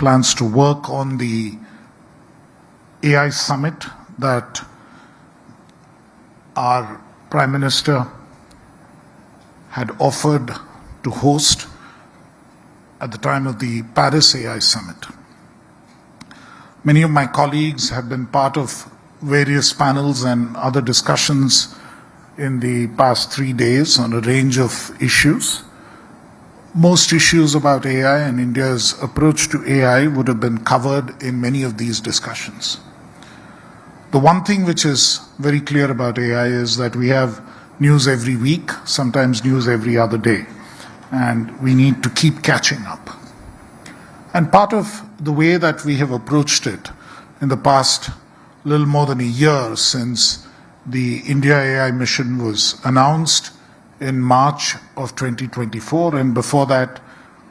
plans to work on the AI summit that our Prime Minister had offered to host at the time of the Paris AI Summit. Many of my colleagues have been part of various panels and other discussions in the past 3 days on a range of issues. Most issues about AI and India's approach to AI would have been covered in many of these discussions. The one thing which is very clear about AI is that we have news every week, sometimes news every other day, and we need to keep catching up. And part of the way that we have approached it in the past little more than a year since the India AI mission was announced in March of 2024, and before that,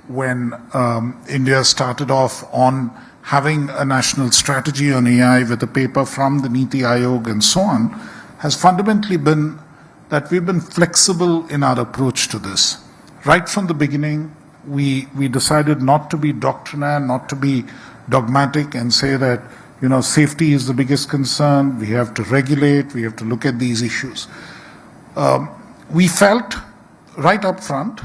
when India started off on having a national strategy on AI with a paper from the Meity and so on, has fundamentally been that we've been flexible in our approach to this. Right from the beginning, we decided not to be doctrinaire, not to be dogmatic and say that, safety is the biggest concern, we have to regulate, we have to look at these issues. We felt right up front,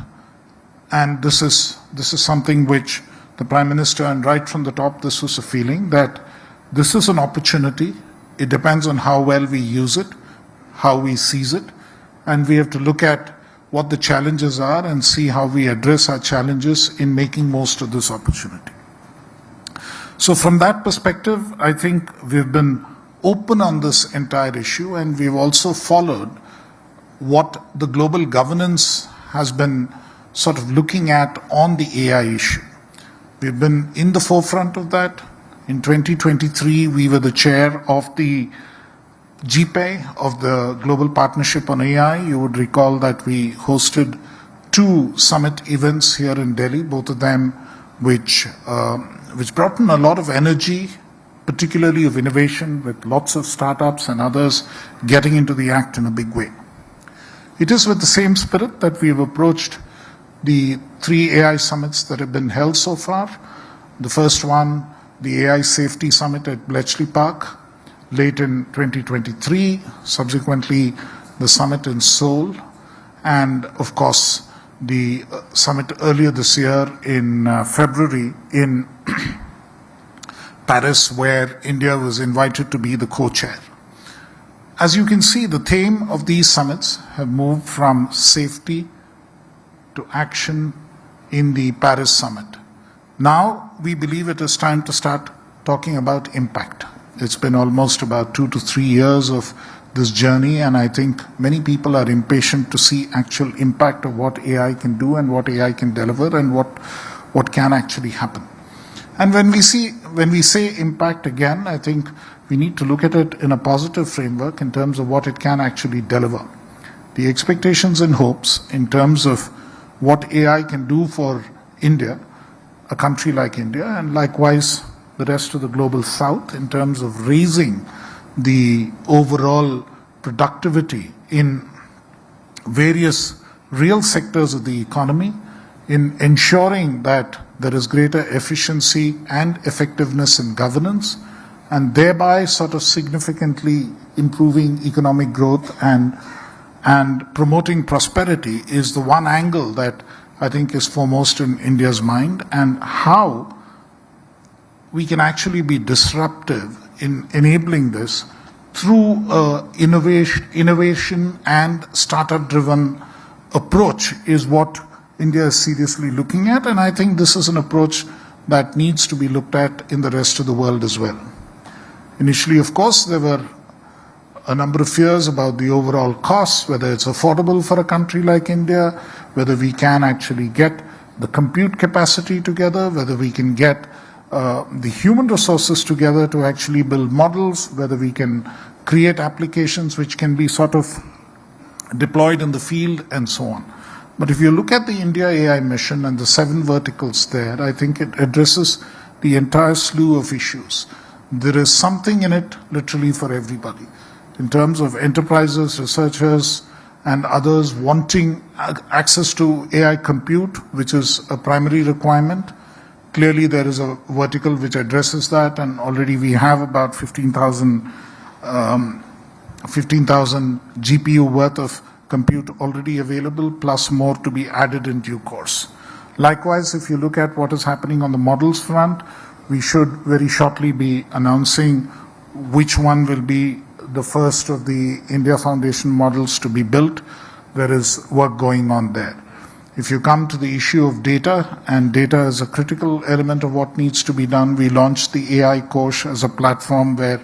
and this is something which the Prime Minister, and right from the top, this was a feeling that this is an opportunity. It depends on how well we use it, how we seize it, and we have to look at what the challenges are and see how we address our challenges in making most of this opportunity. So from that perspective, I think we've been open on this entire issue, and we've also followed what the global governance has been sort of looking at on the AI issue. We've been in the forefront of that. In 2023, we were the chair of the GPAI of the Global Partnership on AI. You would recall that we hosted 2 summit events here in Delhi, both of them which brought in a lot of energy, particularly of innovation, with lots of startups and others getting into the act in a big way. It is with the same spirit that we have approached the 3 AI summits that have been held so far. The first one, the AI Safety Summit at Bletchley Park, late in 2023, subsequently the summit in Seoul, and of course the summit earlier this year in February in Paris, where India was invited to be the co-chair. As you can see, the theme of these summits have moved from safety to action in the Paris summit. Now we believe it is time to start talking about impact. It's been almost about 2 to 3 years of this journey, and I think many people are impatient to see actual impact of what AI can do and what AI can deliver and what can actually happen. And when we say impact again, I think we need to look at it in a positive framework in terms of what it can actually deliver. The expectations and hopes in terms of what AI can do for India, a country like India, and likewise the rest of the global south in terms of raising the overall productivity in various real sectors of the economy, in ensuring that there is greater efficiency and effectiveness in governance, and thereby sort of significantly improving economic growth and promoting prosperity is the one angle that I think is foremost in India's mind, and how we can actually be disruptive in enabling this through innovation and startup-driven approach is what India is seriously looking at, and I think this is an approach that needs to be looked at in the rest of the world as well. Initially, of course, there were a number of fears about the overall costs, whether it's affordable for a country like India, whether we can actually get the compute capacity together, whether we can get the human resources together to actually build models, whether we can create applications which can be sort of deployed in the field and so on. But if you look at the India AI mission and the 7 verticals there, I think it addresses the entire slew of issues. There is something in it literally for everybody. In terms of enterprises, researchers, and others wanting access to AI compute, which is a primary requirement, clearly there is a vertical which addresses that, and already we have about 15,000 GPU worth of compute already available, plus more to be added in due course. Likewise, if you look at what is happening on the models front, we should very shortly be announcing which one will be the first of the India Foundation models to be built. There is work going on there. If you come to the issue of data, and data is a critical element of what needs to be done, we launched the AI Kosh as a platform where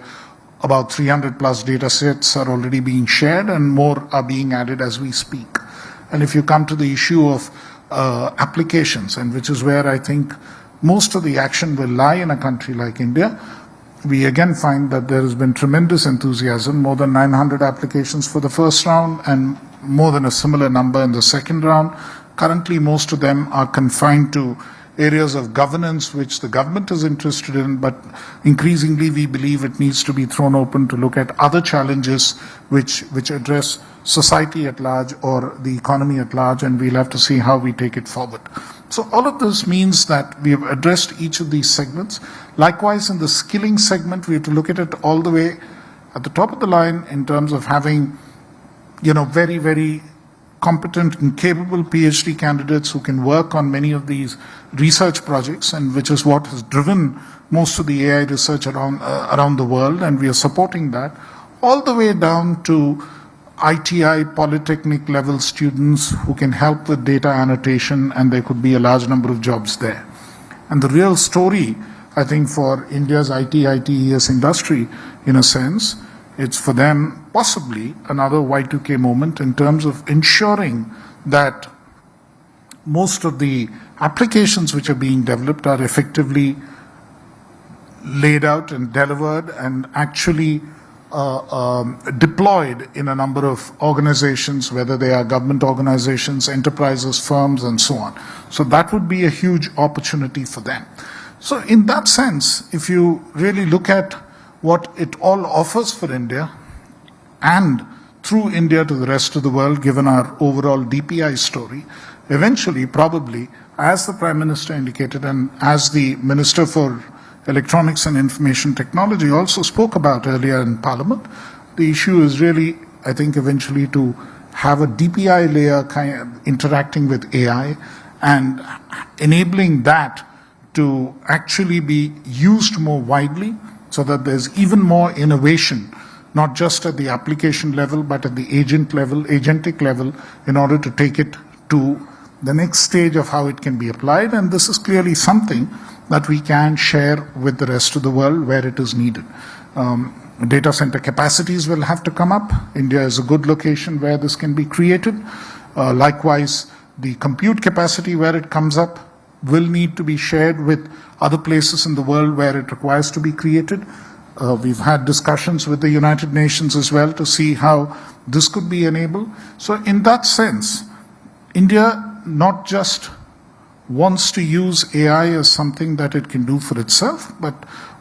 about 300 plus data sets are already being shared and more are being added as we speak. And if you come to the issue of applications, and which is where I think most of the action will lie in a country like India, we again find that there has been tremendous enthusiasm, more than 900 applications for the first round and more than a similar number in the second round. Currently, most of them are confined to areas of governance which the government is interested in, but increasingly we believe it needs to be thrown open to look at other challenges which address society at large or the economy at large, and we'll have to see how we take it forward. So all of this means that we have addressed each of these segments. Likewise, in the skilling segment, we have to look at it all the way at the top of the line in terms of having, very, very competent and capable PhD candidates who can work on many of these research projects, and which is what has driven most of the AI research around the world, and we are supporting that, all the way down to ITI Polytechnic level students who can help with data annotation, and there could be a large number of jobs there. And the real story, I think, for India's ITES industry, in a sense, it's for them possibly another Y2K moment in terms of ensuring that most of the applications which are being developed are effectively laid out and delivered and actually deployed in a number of organizations, whether they are government organizations, enterprises, firms, and so on. So that would be a huge opportunity for them. So in that sense, if you really look at what it all offers for India, and through India to the rest of the world, given our overall DPI story, eventually, probably, as the Prime Minister indicated and as the Minister for Electronics and Information Technology also spoke about earlier in Parliament, the issue is really, I think, eventually to have a DPI layer kind of interacting with AI and enabling that to actually be used more widely so that there's even more innovation, not just at the application level, but at the agent level, agentic level, in order to take it to the next stage of how it can be applied. And this is clearly something that we can share with the rest of the world where it is needed. Data center capacities will have to come up. India is a good location where this can be created. Likewise, the compute capacity where it comes up will need to be shared with other places in the world where it requires to be created. We've had discussions with the United Nations as well to see how this could be enabled. So in that sense, India not just wants to use AI as something that it can do for itself, but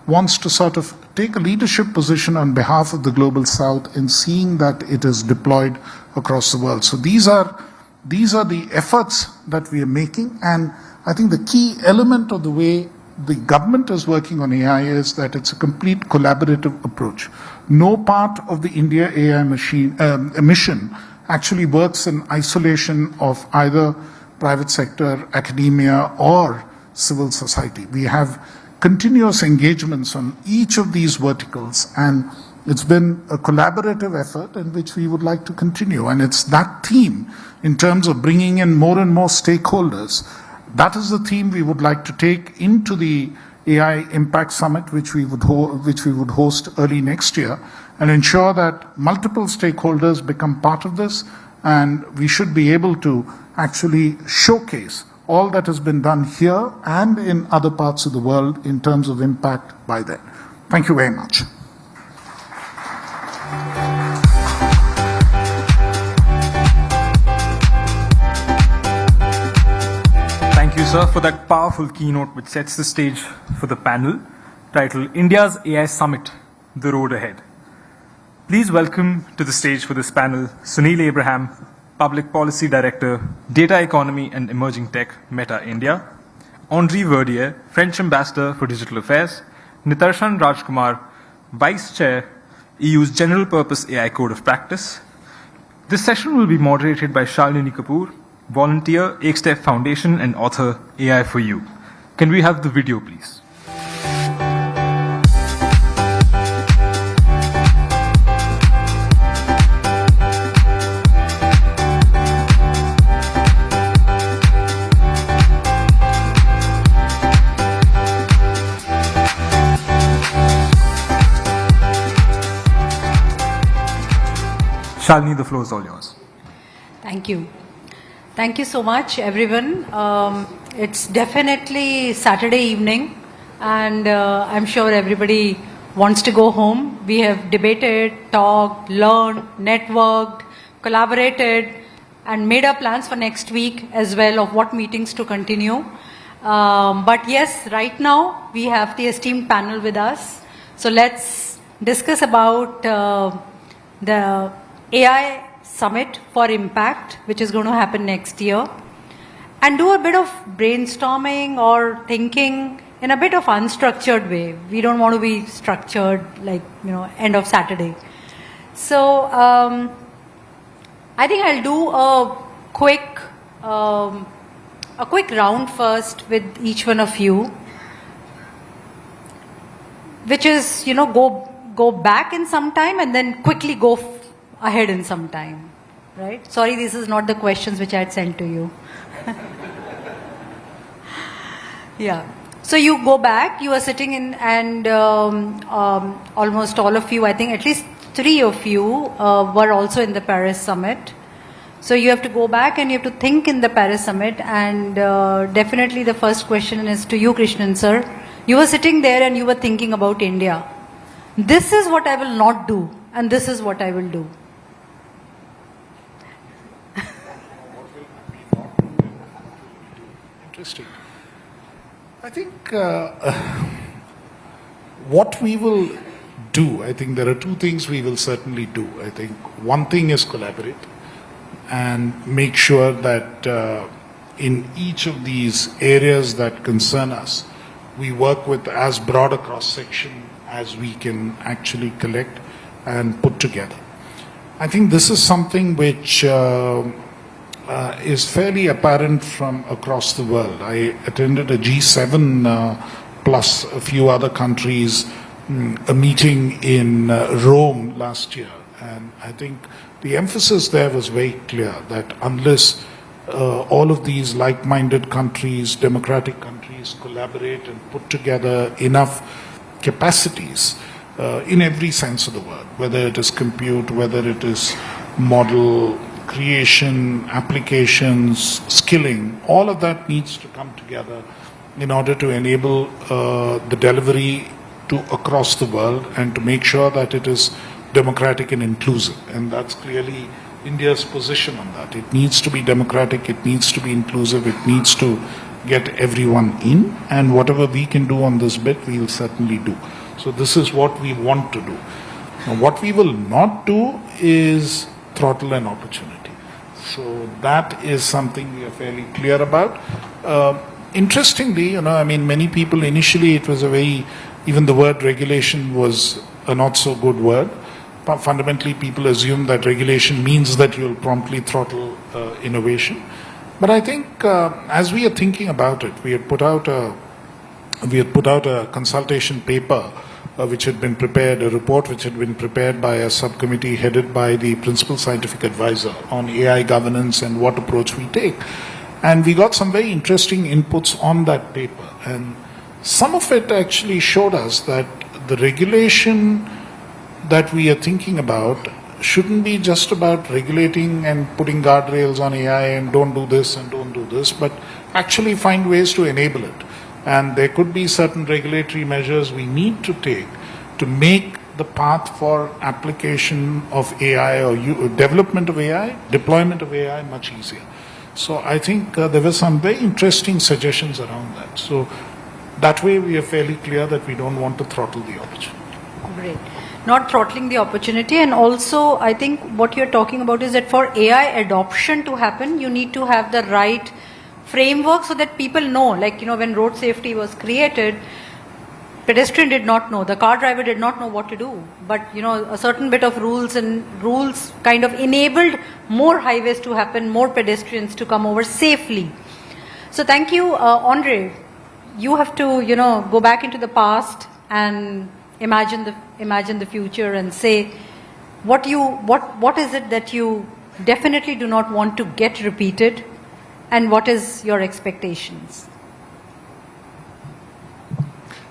wants to sort of take a leadership position on behalf of the Global South in seeing that it is deployed across the world. So these are the efforts that we are making, and I think the key element of the way the government is working on AI is that it's a complete collaborative approach. No part of the India AI mission actually works in isolation of either private sector, academia, or civil society. We have continuous engagements on each of these verticals, and it's been a collaborative effort in which we would like to continue. And it's that theme, in terms of bringing in more and more stakeholders, that is the theme we would like to take into the AI Impact Summit, which we would host early next year, and ensure that multiple stakeholders become part of this, and we should be able to actually showcase all that has been done here and in other parts of the world in terms of impact by that. Thank you very much. Thank you, sir, for that powerful keynote which sets the stage for the panel titled India's AI Summit, The Road Ahead. Please welcome to the stage for this panel Sunil Abraham, Public Policy Director, Data Economy and Emerging Tech, Meta India, Henri Verdier, French Ambassador for Digital Affairs, Nitarshan Rajkumar, Vice Chair, EU's General Purpose AI Code of Practice. This session will be moderated by Shalini Kapoor, volunteer, Ekstep Foundation, and author, AI for You. Can we have the video, please? Shalini, the floor is all yours. Thank you. Thank you so much, everyone. It's definitely Saturday evening, and I'm sure everybody wants to go home. We have debated, talked, learned, networked, collaborated, and made our plans for next week as well of what meetings to continue. But yes, right now we have the esteemed panel with us. So let's discuss about the AI Summit for Impact, which is going to happen next year, and do a bit of brainstorming or thinking in a bit of unstructured way. We don't want to be structured like, end of Saturday. So I think I'll do a quick round first with each one of you, which is, go back in some time and then quickly go ahead in some time, right? Sorry, this is not the questions which I had sent to you. Yeah. So you go back, you are sitting in, and almost all of you, I think at least 3 of you were also in the Paris Summit. So you have to go back and you have to think in the Paris Summit, and definitely the first question is to you, Krishnan sir. You were sitting there and you were thinking about India. This is what I will not do, and this is what I will do. Interesting. I think what we will do, I think there are 2 things we will certainly do. I think one thing is collaborate and make sure that in each of these areas that concern us, we work with as broad a cross-section as we can actually collect and put together. I think this is something which is fairly apparent from across the world. I attended a G7 plus a few other countries, a meeting in Rome last year, and I think the emphasis there was very clear that unless all of these like-minded countries, democratic countries, collaborate and put together enough capacities in every sense of the word, whether it is compute, whether it is model creation, applications, skilling, all of that needs to come together in order to enable the delivery to across the world and to make sure that it is democratic and inclusive. And that's clearly India's position on that. It needs to be democratic, it needs to be inclusive, it needs to get everyone in, and whatever we can do on this bit, we'll certainly do. So this is what we want to do. Now, what we will not do is throttle an opportunity. So that is something we are fairly clear about. Interestingly, many people initially it was even the word regulation was a not so good word. But fundamentally, people assume that regulation means that you'll promptly throttle innovation. But I think as we are thinking about it, we had put out a consultation paper which had been prepared, a report which had been prepared by a subcommittee headed by the principal scientific advisor on AI governance and what approach we take. And we got some very interesting inputs on that paper. And some of it actually showed us that the regulation that we are thinking about shouldn't be just about regulating and putting guardrails on AI and don't do this and don't do this, but actually find ways to enable it. And there could be certain regulatory measures we need to take to make the path for application of AI or development of AI, deployment of AI much easier. So I think there were some very interesting suggestions around that. So that way we are fairly clear that we don't want to throttle the opportunity. Great. Not throttling the opportunity, and also I think what you're talking about is that for AI adoption to happen, you need to have the right framework so that people know, like, when road safety was created, pedestrian did not know, the car driver did not know what to do. But, a certain bit of rules kind of enabled more highways to happen, more pedestrians to come over safely. So thank you, Andre. You have to, go back into the past and imagine the future and say what is it that you definitely do not want to get repeated, and what is your expectations?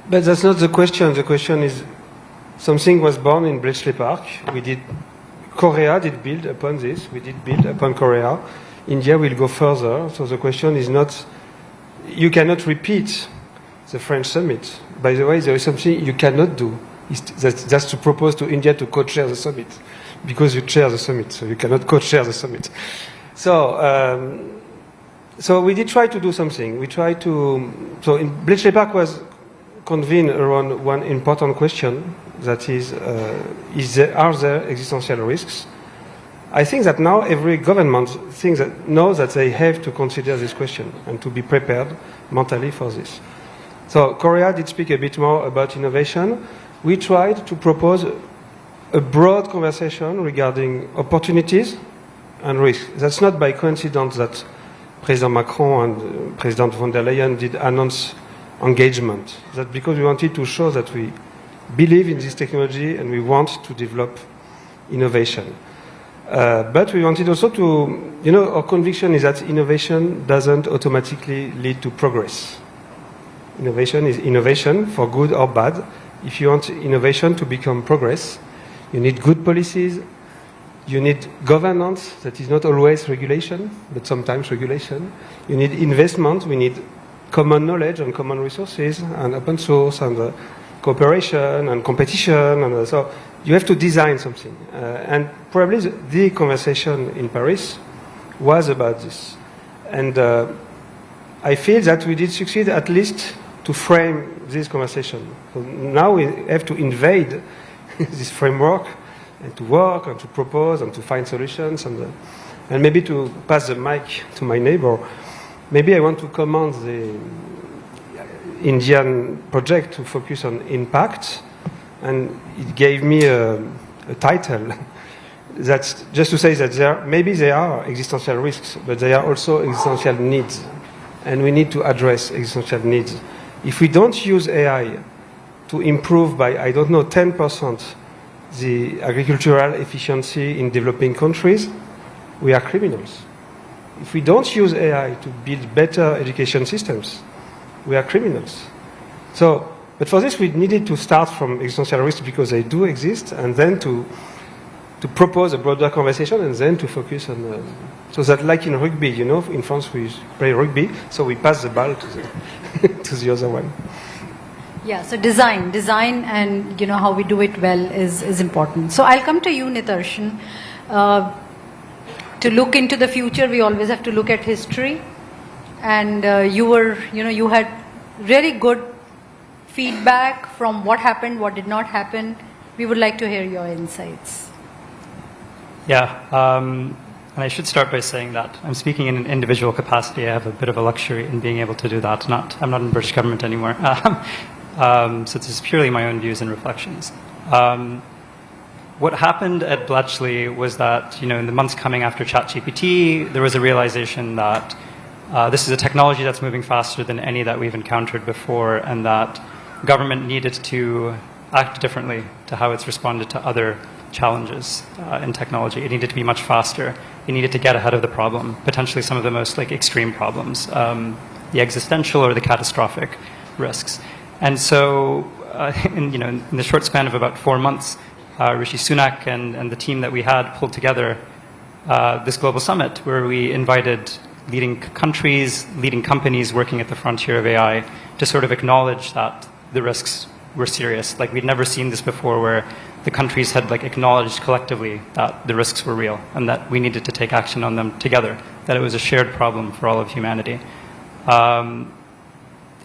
But that's not the question. The question is, something was born in Bletchley Park. Korea did build upon this. We did build upon Korea. India will go further. So the question is not, you cannot repeat the French summit. By the way, there is something you cannot do. That's to propose to India to co-chair the summit, because you chair the summit, so you cannot co-chair the summit. So we did try to do something. So in Bletchley Park was convened around one important question, that is are there existential risks? I think that now every government knows that they have to consider this question and to be prepared mentally for this. So Korea did speak a bit more about innovation. We tried to propose a broad conversation regarding opportunities and risks. That's not by coincidence that President Macron and President von der Leyen did announce engagement. That's because we wanted to show that we believe in this technology and we want to develop innovation. But we wanted also to, our conviction is that innovation doesn't automatically lead to progress. Innovation is innovation, for good or bad. If you want innovation to become progress, you need good policies, you need governance that is not always regulation, but sometimes regulation. You need investment, we need common knowledge and common resources and open source and cooperation and competition. And so you have to design something. And probably the conversation in Paris was about this. And I feel that we did succeed at least to frame this conversation. So now we have to invade this framework and to work and to propose and to find solutions and maybe to pass the mic to my neighbor. Maybe I want to commend the Indian project to focus on impact, and it gave me a title. That's just to say that maybe there are existential risks, but there are also existential needs, and we need to address existential needs. If we don't use AI to improve by, 10% the agricultural efficiency in developing countries, we are criminals. If we don't use AI to build better education systems, we are criminals. But for this we needed to start from existential risks because they do exist, and then to propose a broader conversation, and then to focus on, so that like in rugby, in France we play rugby, so we pass the ball to the other one. Yeah, so design and how we do it well is important. So I'll come to you, Nitarshan. To look into the future, we always have to look at history. And you had really good feedback from what happened, what did not happen. We would like to hear your insights. Yeah, and I should start by saying that I'm speaking in an individual capacity. I have a bit of a luxury in being able to do that. I'm not in British government anymore. So this is purely my own views and reflections. What happened at Bletchley was that, in the months coming after ChatGPT, there was a realization that this is a technology that's moving faster than any that we've encountered before, and that government needed to act differently to how it's responded to other challenges in technology. It needed to be much faster. It needed to get ahead of the problem, potentially some of the most extreme problems, the existential or the catastrophic risks. And so, in the short span of about 4 months, Rishi Sunak and the team that we had pulled together this global summit where we invited leading countries, leading companies working at the frontier of AI to sort of acknowledge that the risks were serious. We'd never seen this before, where the countries had acknowledged collectively that the risks were real and that we needed to take action on them together, that it was a shared problem for all of humanity.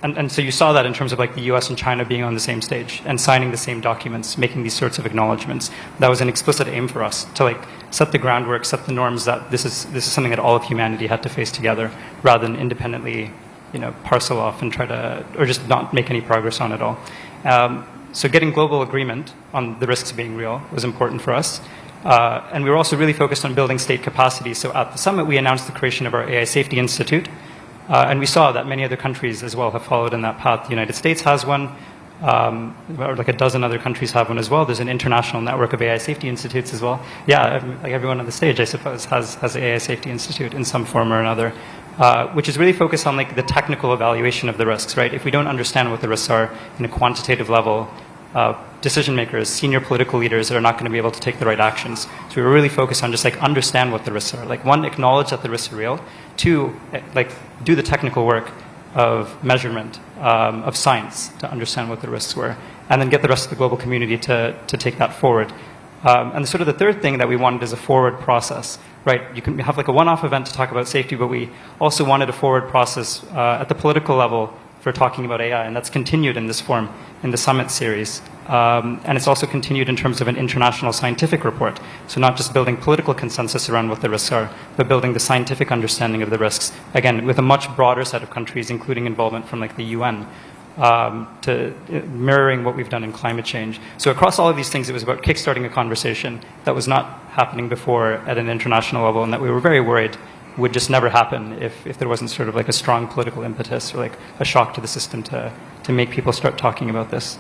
and so you saw that in terms of like the US and China being on the same stage and signing the same documents, making these sorts of acknowledgements. That was an explicit aim for us to like set the groundwork, set the norms that this is something that all of humanity had to face together rather than independently, parcel off and try to, or just not make any progress on it all. So getting global agreement on the risks being real was important for us. And we were also really focused on building state capacity. So at the summit, we announced the creation of our AI Safety Institute. And we saw that many other countries as well have followed in that path. The United States has one, or like a dozen other countries have one as well. There's an international network of AI safety institutes as well. Yeah, like everyone on the stage, I suppose, has an AI Safety Institute in some form or another, which is really focused on like the technical evaluation of the risks, right? If we don't understand what the risks are in a quantitative level, decision makers, senior political leaders are not going to be able to take the right actions. So we were really focused on just like understand what the risks are. Like one, acknowledge that the risks are real. Two, like do the technical work of measurement, of science to understand what the risks were. And then get the rest of the global community to take that forward. And sort of the third thing that we wanted is a forward process, right? You can have like a one-off event to talk about safety, but we also wanted a forward process at the political level for talking about AI, and that's continued in this form in the summit series. And it's also continued in terms of an international scientific report. So not just building political consensus around what the risks are, but building the scientific understanding of the risks, again, with a much broader set of countries, including involvement from like the UN, to mirroring what we've done in climate change. So across all of these things, it was about kickstarting a conversation that was not happening before at an international level, and that we were very worried would just never happen if there wasn't sort of like a strong political impetus or like a shock to the system to make people start talking about this.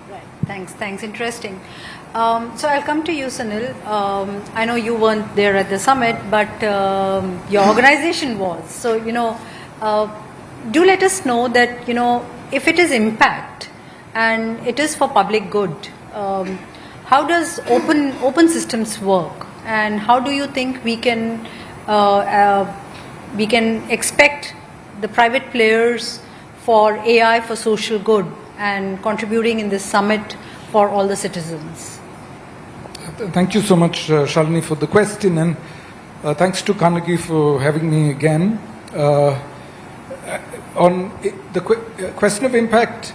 Right. Thanks. Interesting. So I'll come to you, Sunil. I know you weren't there at the summit, but your organization was. So, do let us know that, if it is impact and it is for public good, how does open systems work? And how do you think we can expect the private players for AI for social good and contributing in this summit for all the citizens? Thank you so much, Shalini, for the question, and thanks to Carnegie for having me again. On the question of impact,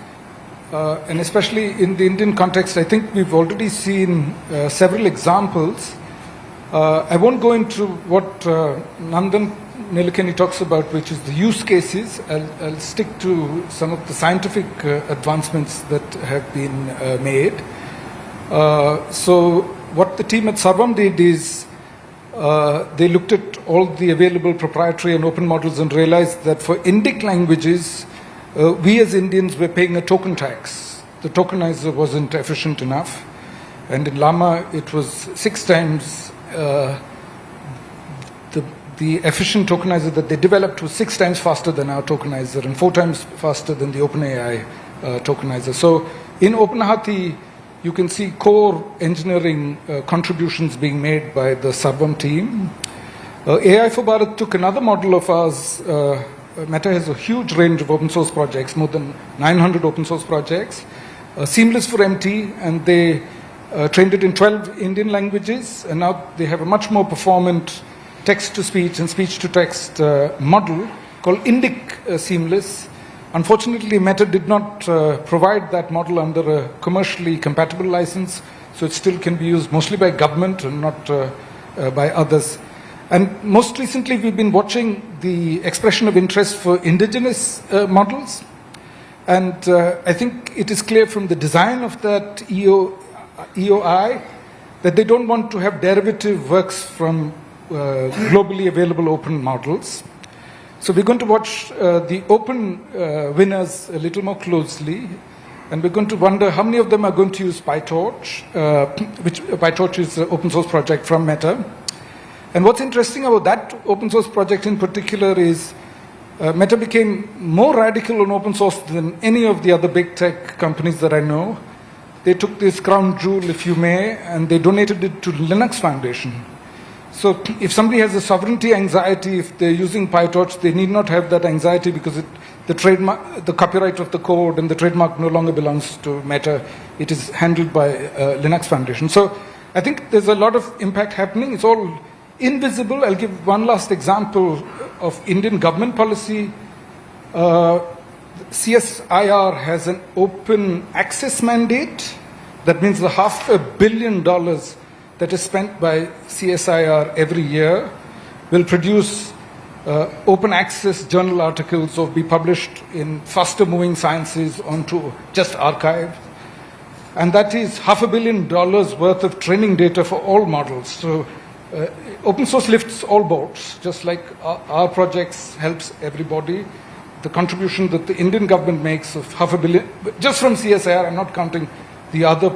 and especially in the Indian context, I think we've already seen several examples. I won't go into what Nandan Nilekani talks about, which is the use cases. I'll stick to some of the scientific advancements that have been made. So what the team at Sarvam did is they looked at all the available proprietary and open models and realized that for Indic languages, we as Indians were paying a token tax. The tokenizer wasn't efficient enough. And in Llama, it was 6 times the efficient tokenizer that they developed was 6 times faster than our tokenizer and 4 times faster than the OpenAI tokenizer. So in OpenHati, you can see core engineering contributions being made by the Sarvam team. AI for Bharat took another model of ours. Meta has a huge range of open source projects, more than 900 open source projects. Seamless for MT, and they trained it in 12 Indian languages, and now they have a much more performant text-to-speech and speech-to-text model called Indic Seamless. Unfortunately, Meta did not provide that model under a commercially compatible license, so it still can be used mostly by government and not by others. And most recently, we've been watching the expression of interest for indigenous models. And I think it is clear from the design of that EOI that they don't want to have derivative works from globally available open models. So we're going to watch the open winners a little more closely, and we're going to wonder how many of them are going to use PyTorch, which PyTorch is an open source project from Meta. And what's interesting about that open source project in particular is Meta became more radical on open source than any of the other big tech companies that I know. They took this crown jewel, if you may, and they donated it to Linux Foundation. So if somebody has a sovereignty anxiety, if they're using PyTorch, they need not have that anxiety because the copyright of the code and the trademark no longer belongs to Meta. It is handled by Linux Foundation. So I think there's a lot of impact happening. It's all invisible. I'll give one last example of Indian government policy. CSIR has an open access mandate. That means the $500 million that is spent by CSIR every year will produce open access journal articles or be published in faster moving sciences onto just archive. And that is $500 million worth of training data for all models. So open source lifts all boats, just like our projects helps everybody. The contribution that the Indian government makes of $500 million, just from CSIR, I'm not counting the other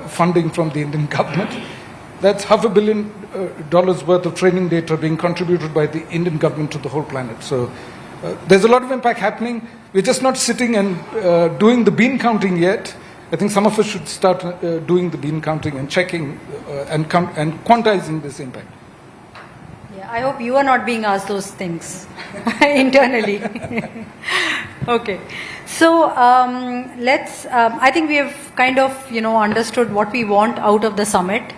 funding from the Indian government. That's $500 million worth of training data being contributed by the Indian government to the whole planet. So there's a lot of impact happening. We're just not sitting and doing the bean counting yet. I think some of us should start doing the bean counting and checking and quantizing this impact. Yeah, I hope you are not being asked those things internally. Okay. So I think we have kind of, understood what we want out of the summit.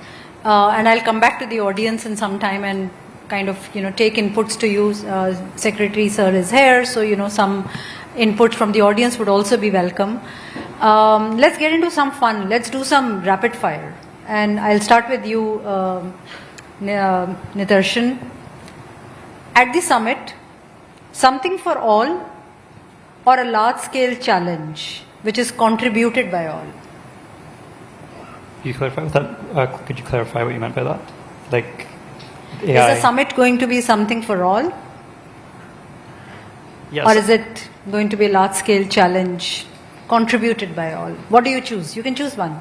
And I'll come back to the audience in some time and kind of, take inputs to you. Secretary Sir is here, so, some input from the audience would also be welcome. Let's get into some fun. Let's do some rapid fire. And I'll start with you, Nitarshan. At the summit, something for all or a large-scale challenge which is contributed by all? Could you clarify with that? Could you clarify what you meant by that? Like, AI. Is the summit going to be something for all? Yes. Or is it going to be a large-scale challenge contributed by all? What do you choose? You can choose one.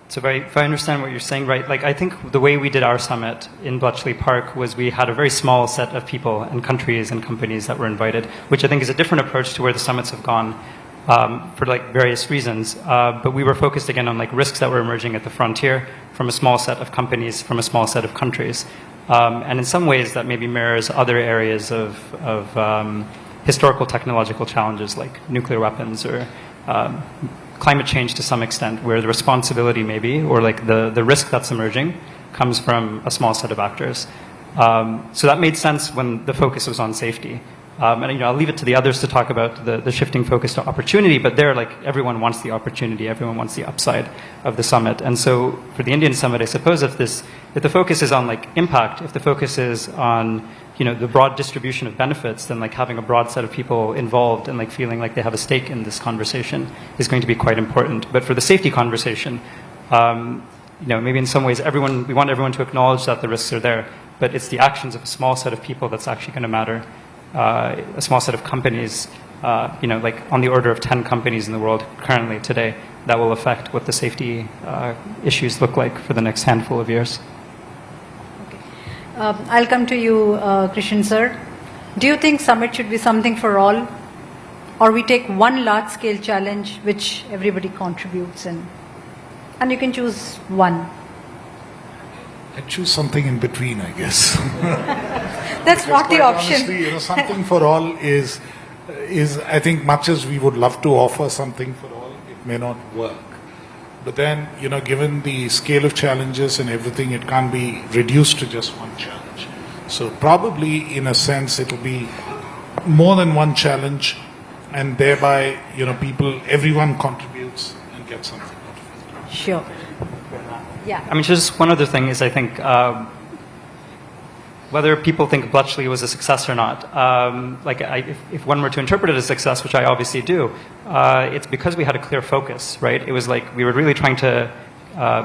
So if I understand what you're saying, right, like I think the way we did our summit in Bletchley Park was we had a very small set of people and countries and companies that were invited, which I think is a different approach to where the summits have gone for like various reasons. But we were focused again on like risks that were emerging at the frontier from a small set of companies, from a small set of countries. And in some ways that maybe mirrors other areas of historical technological challenges like nuclear weapons or climate change to some extent, where the responsibility maybe, or like the risk that's emerging comes from a small set of actors. So that made sense when the focus was on safety. And I'll leave it to the others to talk about the shifting focus to opportunity, but there, like, everyone wants the opportunity, everyone wants the upside of the summit. And so for the Indian summit, I suppose if the focus is on like impact, if the focus is on the broad distribution of benefits, then like having a broad set of people involved and like feeling like they have a stake in this conversation is going to be quite important. But for the safety conversation, maybe in some ways we want everyone to acknowledge that the risks are there, but it's the actions of a small set of people that's actually going to matter. A small set of companies, like on the order of 10 companies in the world currently today, that will affect what the safety issues look like for the next handful of years. I'll come to you, Krishnan sir. Do you think summit should be something for all, or we take one large-scale challenge which everybody contributes in, and you can choose one? I choose something in between, I guess. That's not the option. Honestly, something for all is I think much as we would love to offer something for all, it may not work. But then, given the scale of challenges and everything, it can't be reduced to just one challenge. So probably, in a sense, it'll be more than one challenge, and thereby, everyone contributes and gets something out of it. Sure. Yeah. I mean, just one other thing is I think whether people think Bletchley was a success or not, if one were to interpret it as a success, which I obviously do, it's because we had a clear focus, right? It was like we were really trying to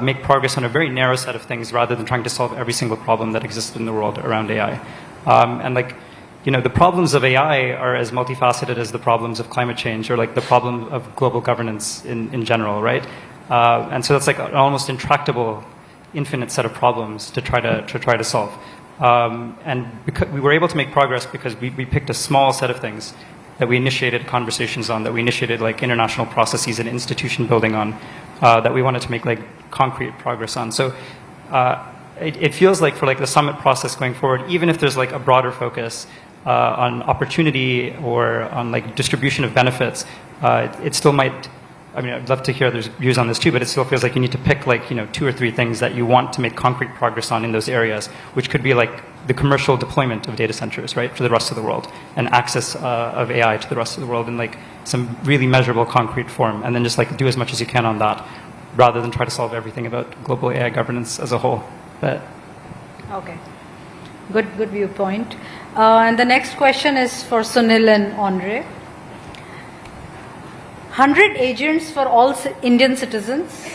make progress on a very narrow set of things rather than trying to solve every single problem that existed in the world around AI. The problems of AI are as multifaceted as the problems of climate change or like the problem of global governance in general, right? And so that's like an almost intractable, infinite set of problems to try to solve. And because we were able to make progress because we picked a small set of things that we initiated conversations on, that we initiated like international processes and institution building on, that we wanted to make like concrete progress on. So it feels like for like the summit process going forward, even if there's like a broader focus on opportunity or on like distribution of benefits, it still might. I mean, I'd love to hear others' views on this too, but it still feels like you need to pick like 2 or 3 things that you want to make concrete progress on in those areas, which could be like the commercial deployment of data centers, right, for the rest of the world, and access of AI to the rest of the world in like some really measurable, concrete form, and then just like do as much as you can on that, rather than try to solve everything about global AI governance as a whole. But Okay. Good viewpoint. And the next question is for Sunil and Andre. 100 agents for all Indian citizens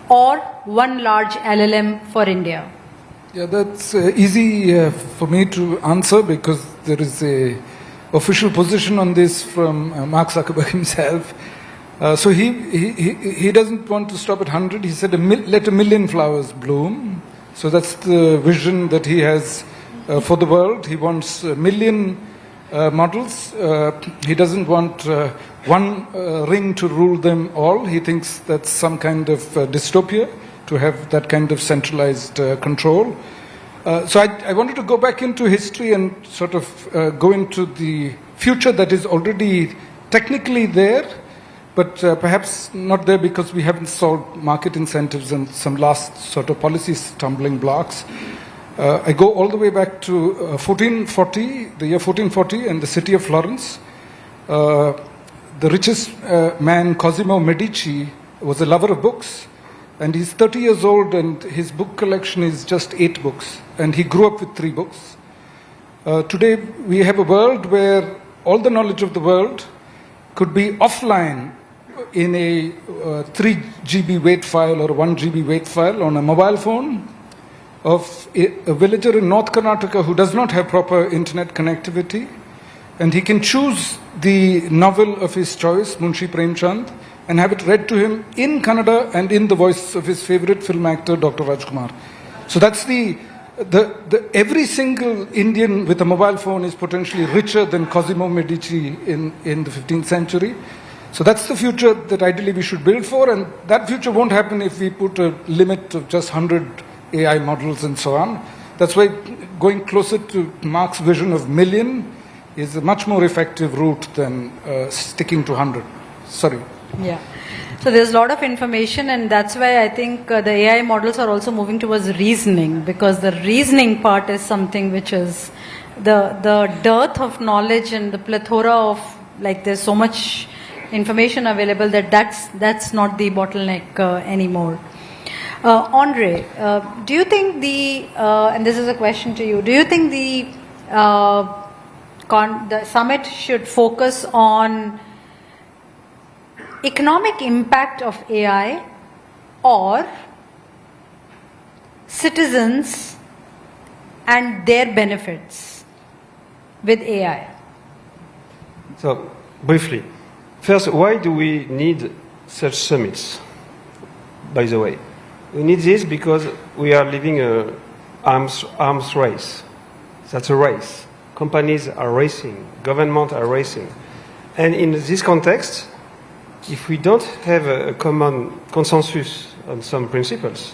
or one large LLM for India? Yeah, that's easy for me to answer because there is a official position on this from Mark Zuckerberg himself. So he doesn't want to stop at 100. He said, let a million flowers bloom. So that's the vision that he has for the world. He wants a million models. He doesn't want one ring to rule them all. He thinks that's some kind of dystopia to have that kind of centralized control. So I wanted to go back into history and sort of go into the future that is already technically there, but perhaps not there because we haven't solved market incentives and some last sort of policy stumbling blocks. I go all the way back to 1440, the year 1440, and the city of Florence. The richest man, Cosimo Medici, was a lover of books, and he's 30 years old, and his book collection is just 8 books, and he grew up with 3 books. Today, we have a world where all the knowledge of the world could be offline in a 3 GB weight file or 1 GB weight file on a mobile phone of a villager in North Karnataka who does not have proper internet connectivity, and he can choose the novel of his choice, Munshi Premchand, and have it read to him in Kannada and in the voice of his favorite film actor, Dr. Rajkumar. So that's every single Indian with a mobile phone is potentially richer than Cosimo Medici in the 15th century. So that's the future that ideally we should build for, and that future won't happen if we put a limit of just 100 AI models and so on. That's why going closer to Mark's vision of million is a much more effective route than sticking to 100. Sorry. Yeah. So there's a lot of information, and that's why I think the AI models are also moving towards reasoning, because the reasoning part is something which is the dearth of knowledge and the plethora of, like, there's so much information available that's not the bottleneck anymore. Andre, do you think and this is a question to you, do you think the summit should focus on economic impact of AI or citizens and their benefits with AI? So, briefly, first, why do we need such summits, by the way? We need this because we are living an arms race. That's a race. Companies are racing, governments are racing. And in this context, if we don't have a common consensus on some principles,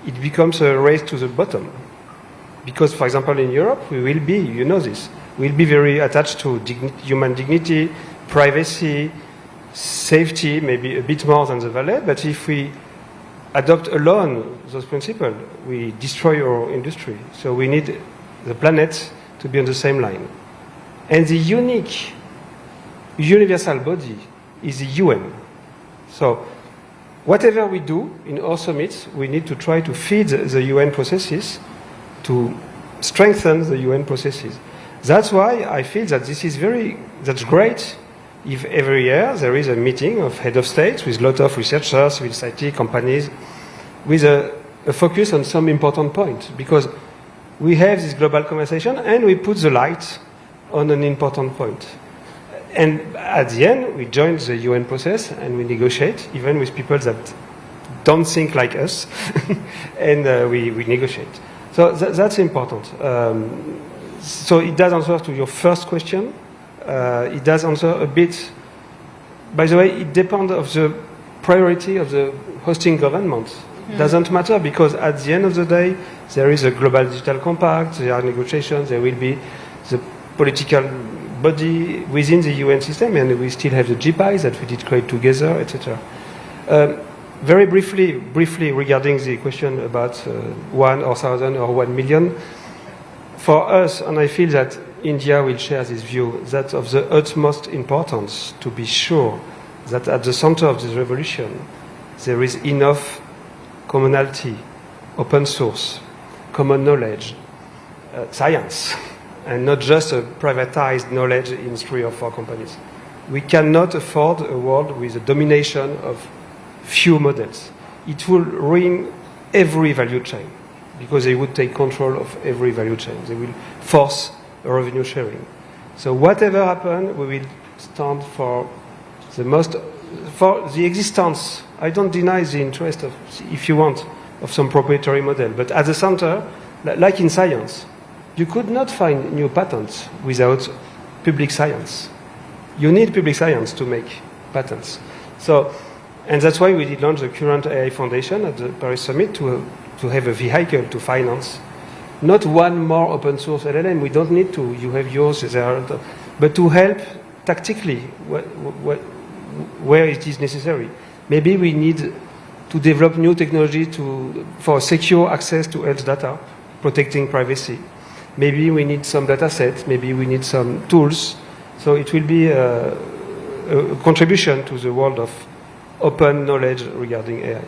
it becomes a race to the bottom. Because, for example, in Europe, we will be, you know this, we'll be very attached to human dignity, privacy, safety, maybe a bit more than the Valley, but if we adopt alone those principles, we destroy our industry. So we need the planet to be on the same line. And the unique, universal body is the UN. So whatever we do in our summits, we need to try to feed the UN processes, to strengthen the UN processes. That's why I feel that that's great if every year there is a meeting of head of states with a lot of researchers, civil society, companies, with a focus on some important point, because we have this global conversation and we put the light on an important point. And at the end, we join the UN process and we negotiate, even with people that don't think like us, and we negotiate. So that's important. So it does answer to your first question. It does answer a bit. By the way, it depends on the priority of the hosting government. It doesn't matter, because at the end of the day, there is a global digital compact, there are negotiations, there will be the political body within the UN system, and we still have the GPIs that we did create together, etc. Very briefly regarding the question about 1 or 1,000 or 1 million, for us, and I feel that India will share this view, that of the utmost importance to be sure that at the center of this revolution there is enough commonality, open source, common knowledge, science, and not just a privatized knowledge in 3 or 4 companies. We cannot afford a world with a domination of few models. It will ruin every value chain because they would take control of every value chain. They will force a revenue sharing. So whatever happens, we will stand for the existence. I don't deny the interest of, if you want, of some proprietary model, but at the center, like in science, you could not find new patents without public science. You need public science to make patents. So, and that's why we did launch the current AI Foundation at the Paris Summit to have a vehicle to finance not one more open source LLM. We don't need to. You have yours, but to help tactically where it is necessary. Maybe we need to develop new technology for secure access to health data, protecting privacy. Maybe we need some data sets. Maybe we need some tools. So it will be a contribution to the world of open knowledge regarding AI.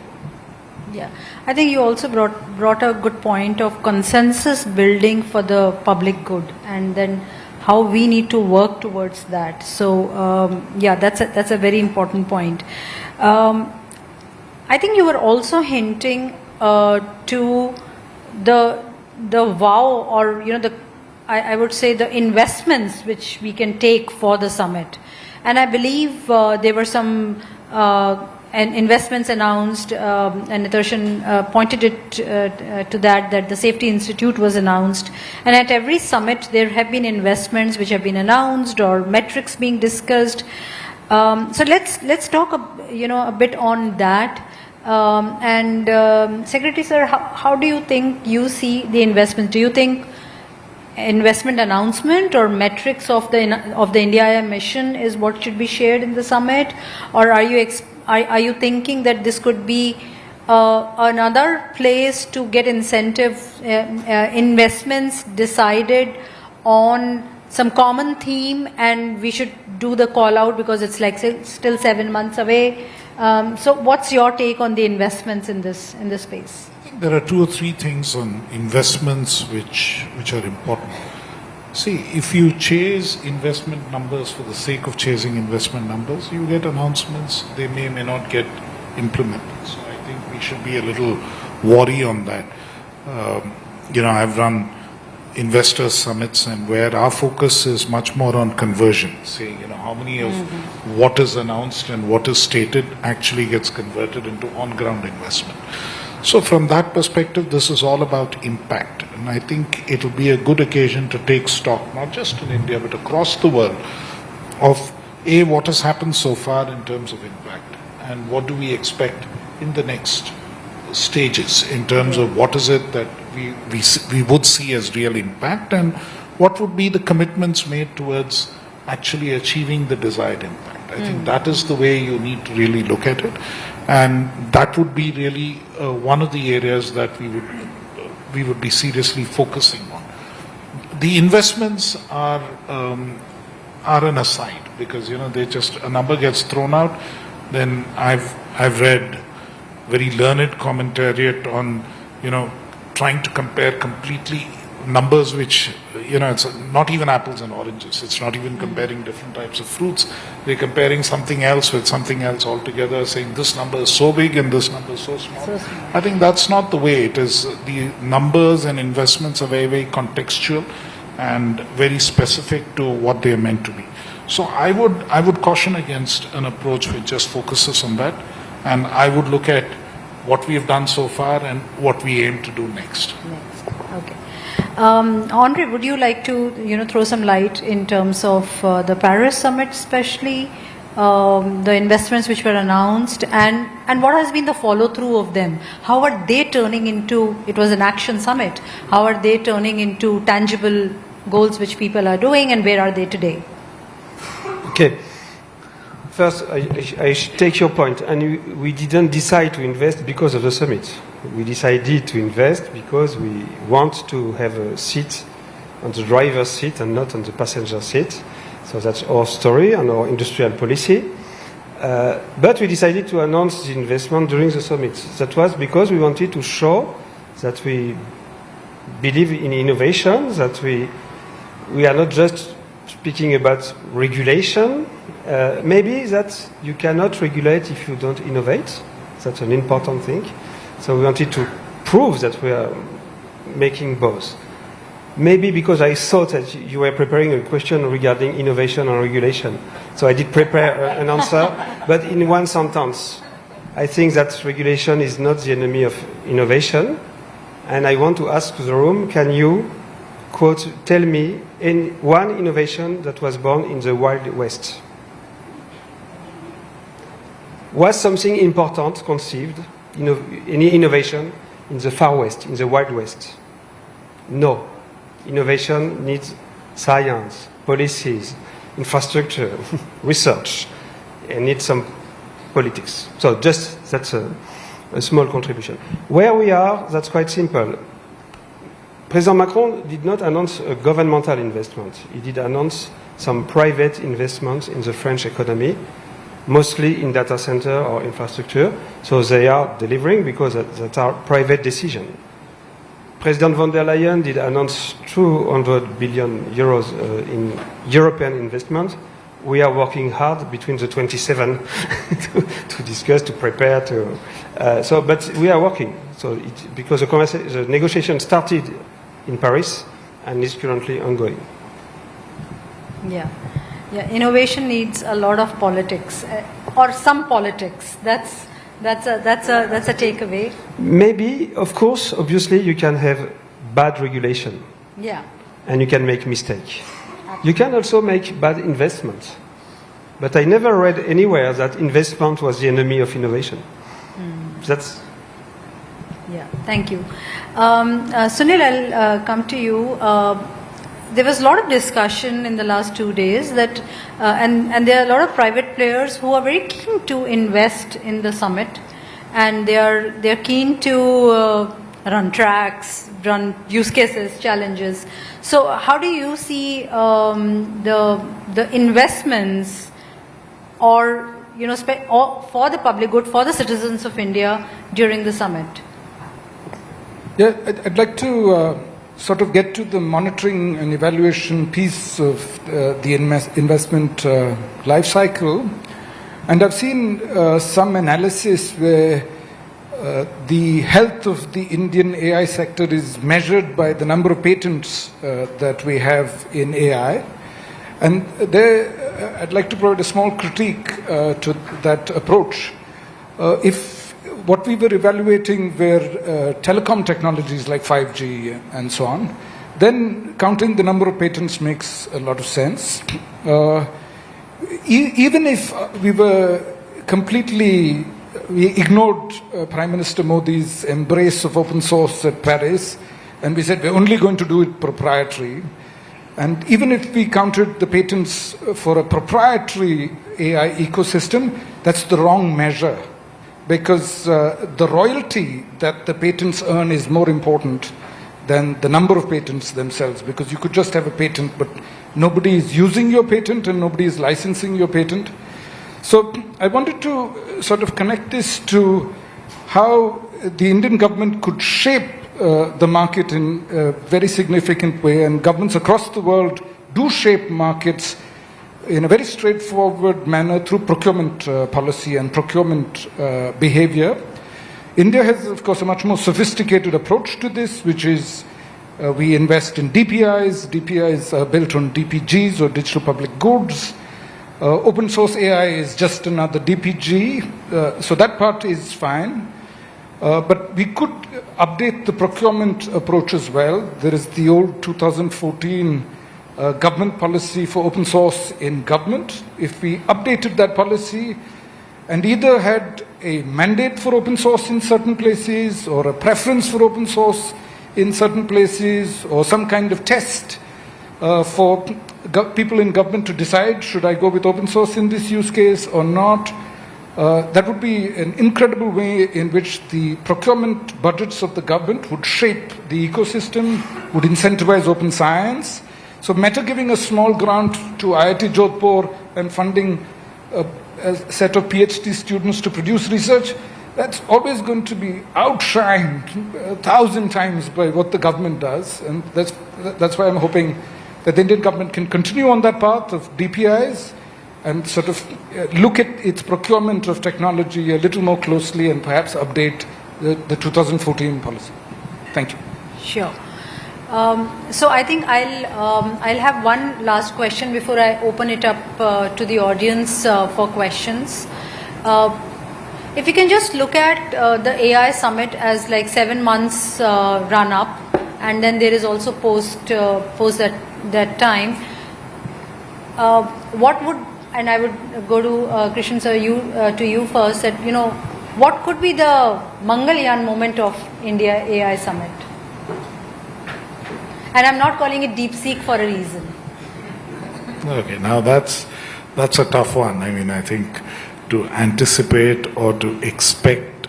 Yeah, I think you also brought a good point of consensus building for the public good, and then how we need to work towards that. So yeah, that's a very important point. I think you were also hinting to the wow, or I would say the investments which we can take for the summit, and I believe there were some investments announced, and Nitarshan pointed it to that the Safety Institute was announced, and at every summit there have been investments which have been announced or metrics being discussed. So let's talk a bit on that. Secretary Sir, how do you think you see the investments? Do you think investment announcement or metrics of the India AI mission is what should be shared in the summit, or are you thinking that this could be another place to get incentive investments decided on some common theme, and we should do the call out because it's like still 7 months away? So what's your take on the investments in this space? There are 2 or 3 things on investments which are important. See, if you chase investment numbers for the sake of chasing investment numbers, you get announcements, they may not get implemented. So I think we should be a little wary on that. I've run investor summits, and where our focus is much more on conversion, saying how many of what is announced and what is stated actually gets converted into on-ground investment. So from that perspective, this is all about impact. And I think it will be a good occasion to take stock, not just in India, but across the world, of what has happened so far in terms of impact, and what do we expect in the next stages in terms of what is it that we would see as real impact, and what would be the commitments made towards actually achieving the desired impact. I think that is the way you need to really look at it. And that would be really one of the areas that we would be seriously focusing on. The investments are an aside, because they just, a number gets thrown out. Then I've read very learned commentariat on trying to compare completely numbers which it's not even apples and oranges. It's not even comparing different types of fruits. They're comparing something else with something else altogether, saying this number is so big and this number is so small. I think that's not the way it is. The numbers and investments are very, very contextual and very specific to what they are meant to be. So I would caution against an approach which just focuses on that, and I would look at what we have done so far and what we aim to do next. Okay. Andre, would you like to throw some light in terms of the Paris Summit, especially the investments which were announced, and what has been the follow through of them? How are they turning into? It was an action summit. How are they turning into tangible goals which people are doing, and where are they today? Okay. First, I take your point, and we didn't decide to invest because of the summit. We decided to invest because we want to have a seat on the driver's seat and not on the passenger seat. So that's our story and our industrial policy. But we decided to announce the investment during the summit. That was because we wanted to show that we believe in innovation, that we are not just speaking about regulation. Maybe that you cannot regulate if you don't innovate. That's an important thing. So we wanted to prove that we are making both. Maybe because I thought that you were preparing a question regarding innovation and regulation. So I did prepare an answer, but in one sentence. I think that regulation is not the enemy of innovation. And I want to ask the room, can you, quote, tell me one innovation that was born in the Wild West? Was something important conceived, any innovation in the Far West, in the Wild West? No. Innovation needs science, policies, infrastructure, research, and needs some politics. So just that's a small contribution. Where we are, that's quite simple. President Macron did not announce a governmental investment. He did announce some private investments in the French economy, mostly in data center or infrastructure. So they are delivering because that are private decisions. President von der Leyen did announce 200 billion euros in European investment. We are working hard between the 27 to discuss, to prepare, but we are working. So because the negotiation started in Paris and is currently ongoing. Yeah. Innovation needs a lot of politics, or some politics. That's a takeaway. Maybe, of course, obviously, you can have bad regulation. Yeah. And you can make mistake. You can also make bad investment. But I never read anywhere that investment was the enemy of innovation. That's... Yeah, thank you. Sunil, I'll come to you. There was a lot of discussion in the last 2 days that, and there are a lot of private players who are very keen to invest in the summit, and they're keen to run tracks, run use cases, challenges. So, how do you see the investments, or for the public good, for the citizens of India during the summit? Yeah, I'd like to sort of get to the monitoring and evaluation piece of the investment life cycle. And I've seen some analysis where the health of the Indian AI sector is measured by the number of patents that we have in AI. And there, I'd like to provide a small critique to that approach. If what we were evaluating were telecom technologies like 5G and so on, then counting the number of patents makes a lot of sense. Even if we ignored Prime Minister Modi's embrace of open source at Paris, and we said we're only going to do it proprietary. And even if we counted the patents for a proprietary AI ecosystem, that's the wrong measure. Because the royalty that the patents earn is more important than the number of patents themselves. Because you could just have a patent, but nobody is using your patent and nobody is licensing your patent. So I wanted to sort of connect this to how the Indian government could shape the market in a very significant way, and governments across the world do shape markets in a very straightforward manner through procurement policy and procurement behavior. India has, of course, a much more sophisticated approach to this, which is we invest in DPIs. DPIs are built on DPGs, or digital public goods. Open source AI is just another DPG, so that part is fine. But we could update the procurement approach as well. There is the old 2014 government policy for open source in government. If we updated that policy and either had a mandate for open source in certain places, or a preference for open source in certain places, or some kind of test for people in government to decide, should I go with open source in this use case or not, That would be an incredible way in which the procurement budgets of the government would shape the ecosystem, would incentivize open science. So Meta giving a small grant to IIT Jodhpur and funding a set of PhD students to produce research, that's always going to be outshined 1,000 times by what the government does. And that's why I'm hoping that the Indian government can continue on that path of DPIs and sort of look at its procurement of technology a little more closely and perhaps update the 2014 policy. Thank you. Sure. So I think I'll have one last question before I open it up to the audience for questions. If you can just look at the AI summit as like 7 months run up, and then there is also post that time. What would, and I would go to Krishnan sir, to you first. That what could be the Mangalyaan moment of India AI summit? And I'm not calling it DeepSeek for a reason. Okay, now that's a tough one. I mean, I think to anticipate or to expect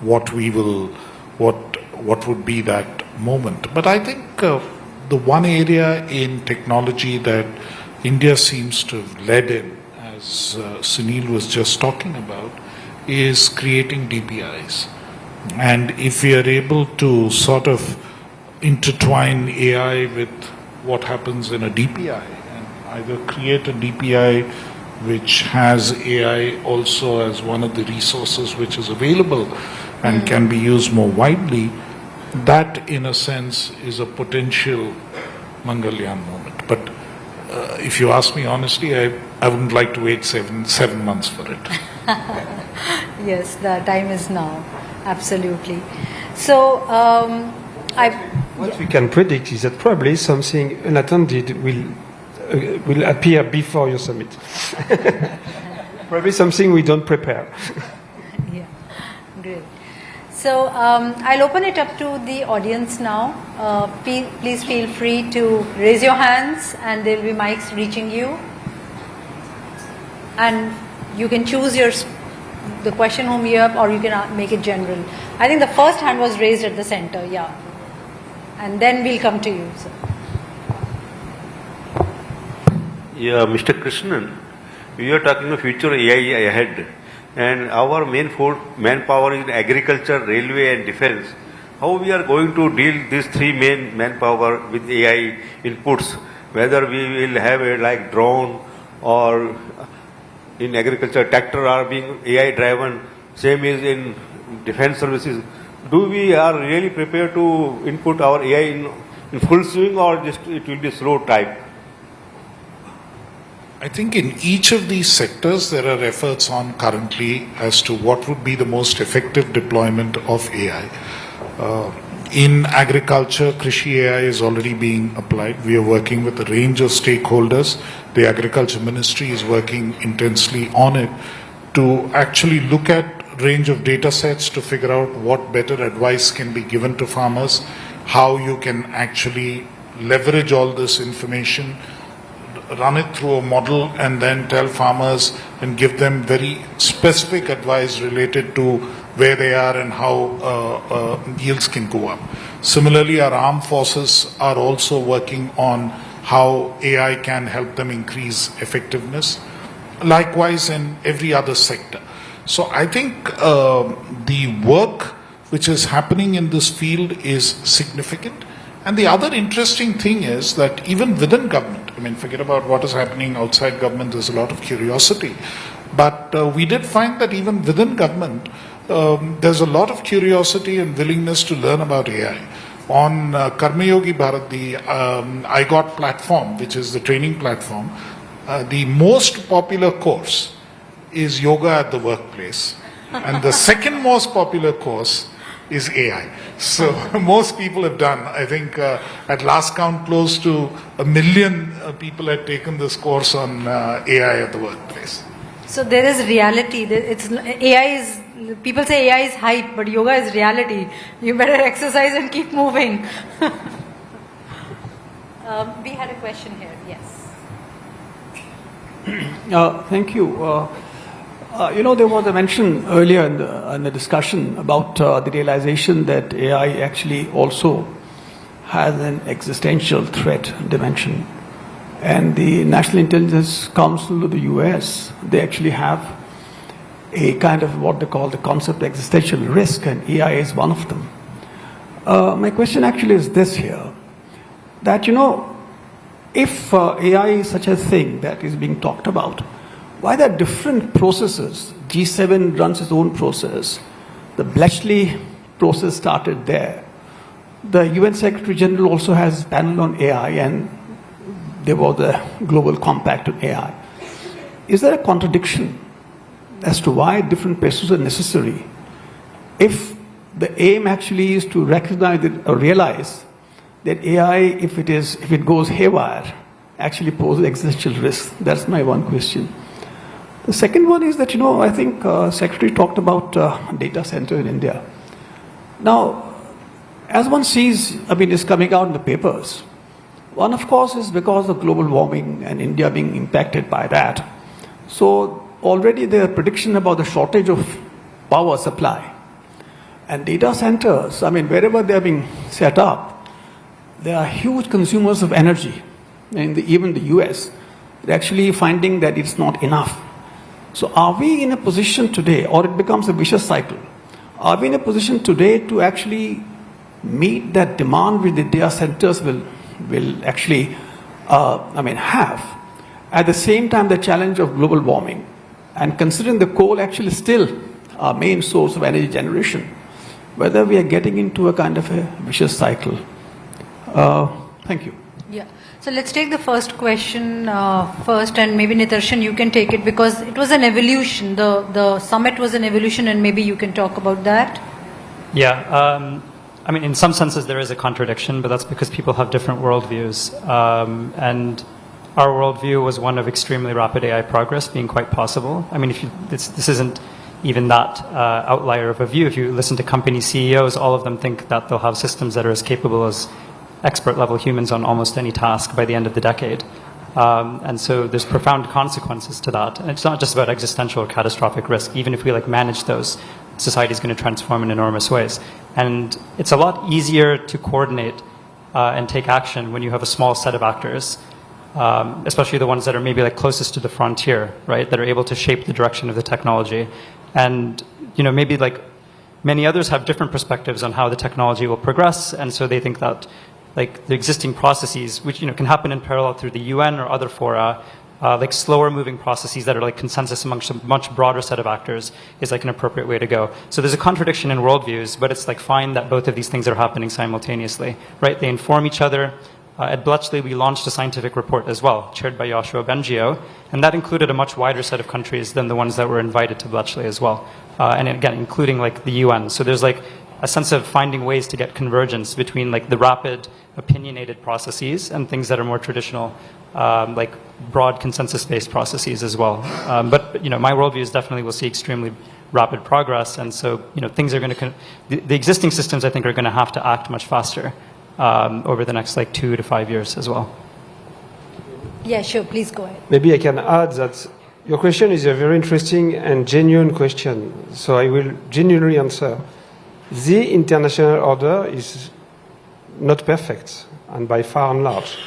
what would be that moment. But I think the one area in technology that India seems to have led in, as Sunil was just talking about, is creating DPIs. And if we are able to sort of intertwine AI with what happens in a DPI and either create a DPI which has AI also as one of the resources which is available and can be used more widely, that in a sense is a potential Mangalyaan moment. But if you ask me honestly, I wouldn't like to wait seven months for it. Yes, the time is now. Absolutely. So, what we can predict is that probably something unattended will appear before your summit. Probably something we don't prepare. Yeah, great. So I'll open it up to the audience now. Please feel free to raise your hands, and there will be mics reaching you. And you can choose the question whom you have, or you can make it general. I think the first hand was raised at the center, yeah. And then we'll come to you, sir. Yeah, Mr. Krishnan, we are talking of future AI ahead, and our manpower is in agriculture, railway, and defense. How we are going to deal these three main manpower with AI inputs? Whether we will have a like drone or in agriculture tractor are being AI driven. Same is in defense services. Do we are really prepared to input our AI in full swing, or just it will be slow type? I think in each of these sectors there are efforts on currently as to what would be the most effective deployment of AI. In agriculture, Krishi AI is already being applied. We are working with a range of stakeholders. The Agriculture Ministry is working intensely on it to actually look at range of data sets to figure out what better advice can be given to farmers, how you can actually leverage all this information, run it through a model, and then tell farmers and give them very specific advice related to where they are and how yields can go up. Similarly, our armed forces are also working on how AI can help them increase effectiveness. Likewise, in every other sector. So I think the work which is happening in this field is significant. And the other interesting thing is that even within government, I mean, forget about what is happening outside government, there's a lot of curiosity. But we did find that even within government, there's a lot of curiosity and willingness to learn about AI. On Karmayogi Bharat, the IGOT platform, which is the training platform, the most popular course is yoga at the workplace. And the second most popular course is AI. So most people have done, I think at last count, close to 1 million people had taken this course on AI at the workplace. So there is reality. People say AI is hype, but yoga is reality. You better exercise and keep moving. We had a question here, yes. Thank you. There was a mention earlier in the discussion about the realization that AI actually also has an existential threat dimension. And the National Intelligence Council of the US, they actually have a kind of what they call the concept of existential risk, and AI is one of them. My question actually is this here, that, if AI is such a thing that is being talked about, why there are different processes? G7 runs its own process. The Bletchley process started there. The UN Secretary General also has a panel on AI, and there was a global compact on AI. Is there a contradiction as to why different processes are necessary if the aim actually is to recognize or realize that AI, if it goes haywire, actually poses existential risk? That's my one question. The second one is that, I think Secretary talked about data center in India. Now, as one sees, it's coming out in the papers. One, of course, is because of global warming and India being impacted by that. So already there are predictions about the shortage of power supply. And data centers, wherever they're being set up, they are huge consumers of energy. And even the US, they're actually finding that it's not enough. So are we in a position today, or it becomes a vicious cycle, are we in a position today to actually meet that demand which the data centers will actually have? At the same time, the challenge of global warming, and considering the coal actually still our main source of energy generation, whether we are getting into a kind of a vicious cycle. Thank you. Yeah. So let's take the first question first, and maybe Nitarshan, you can take it, because it was an evolution. The summit was an evolution, and maybe you can talk about that. Yeah. In some senses there is a contradiction, but that's because people have different worldviews. And our worldview was one of extremely rapid AI progress being quite possible. This isn't even that outlier of a view. If you listen to company CEOs, all of them think that they'll have systems that are as capable as expert-level humans on almost any task by the end of the decade. And so there's profound consequences to that. And it's not just about existential or catastrophic risk. Even if we manage those, society is going to transform in enormous ways. And it's a lot easier to coordinate and take action when you have a small set of actors, especially the ones that are maybe closest to the frontier, right? That are able to shape the direction of the technology. And, maybe many others have different perspectives on how the technology will progress. And so they think that the existing processes, which can happen in parallel through the UN or other fora, slower moving processes that are consensus amongst a much broader set of actors, is an appropriate way to go. So there's a contradiction in worldviews, but it's fine that both of these things are happening simultaneously, right? They inform each other. At Bletchley, we launched a scientific report as well, chaired by Joshua Bengio, and that included a much wider set of countries than the ones that were invited to Bletchley as well, and again, including the UN. So there's a sense of finding ways to get convergence between the rapid, opinionated processes and things that are more traditional, broad consensus-based processes as well. But my worldview is definitely we'll see extremely rapid progress, and so things are going to the existing systems I think are going to have to act much faster over the next 2 to 5 years as well. Yeah, sure. Please go ahead. Maybe I can add that your question is a very interesting and genuine question. So I will genuinely answer. The international order is not perfect, and by far and large.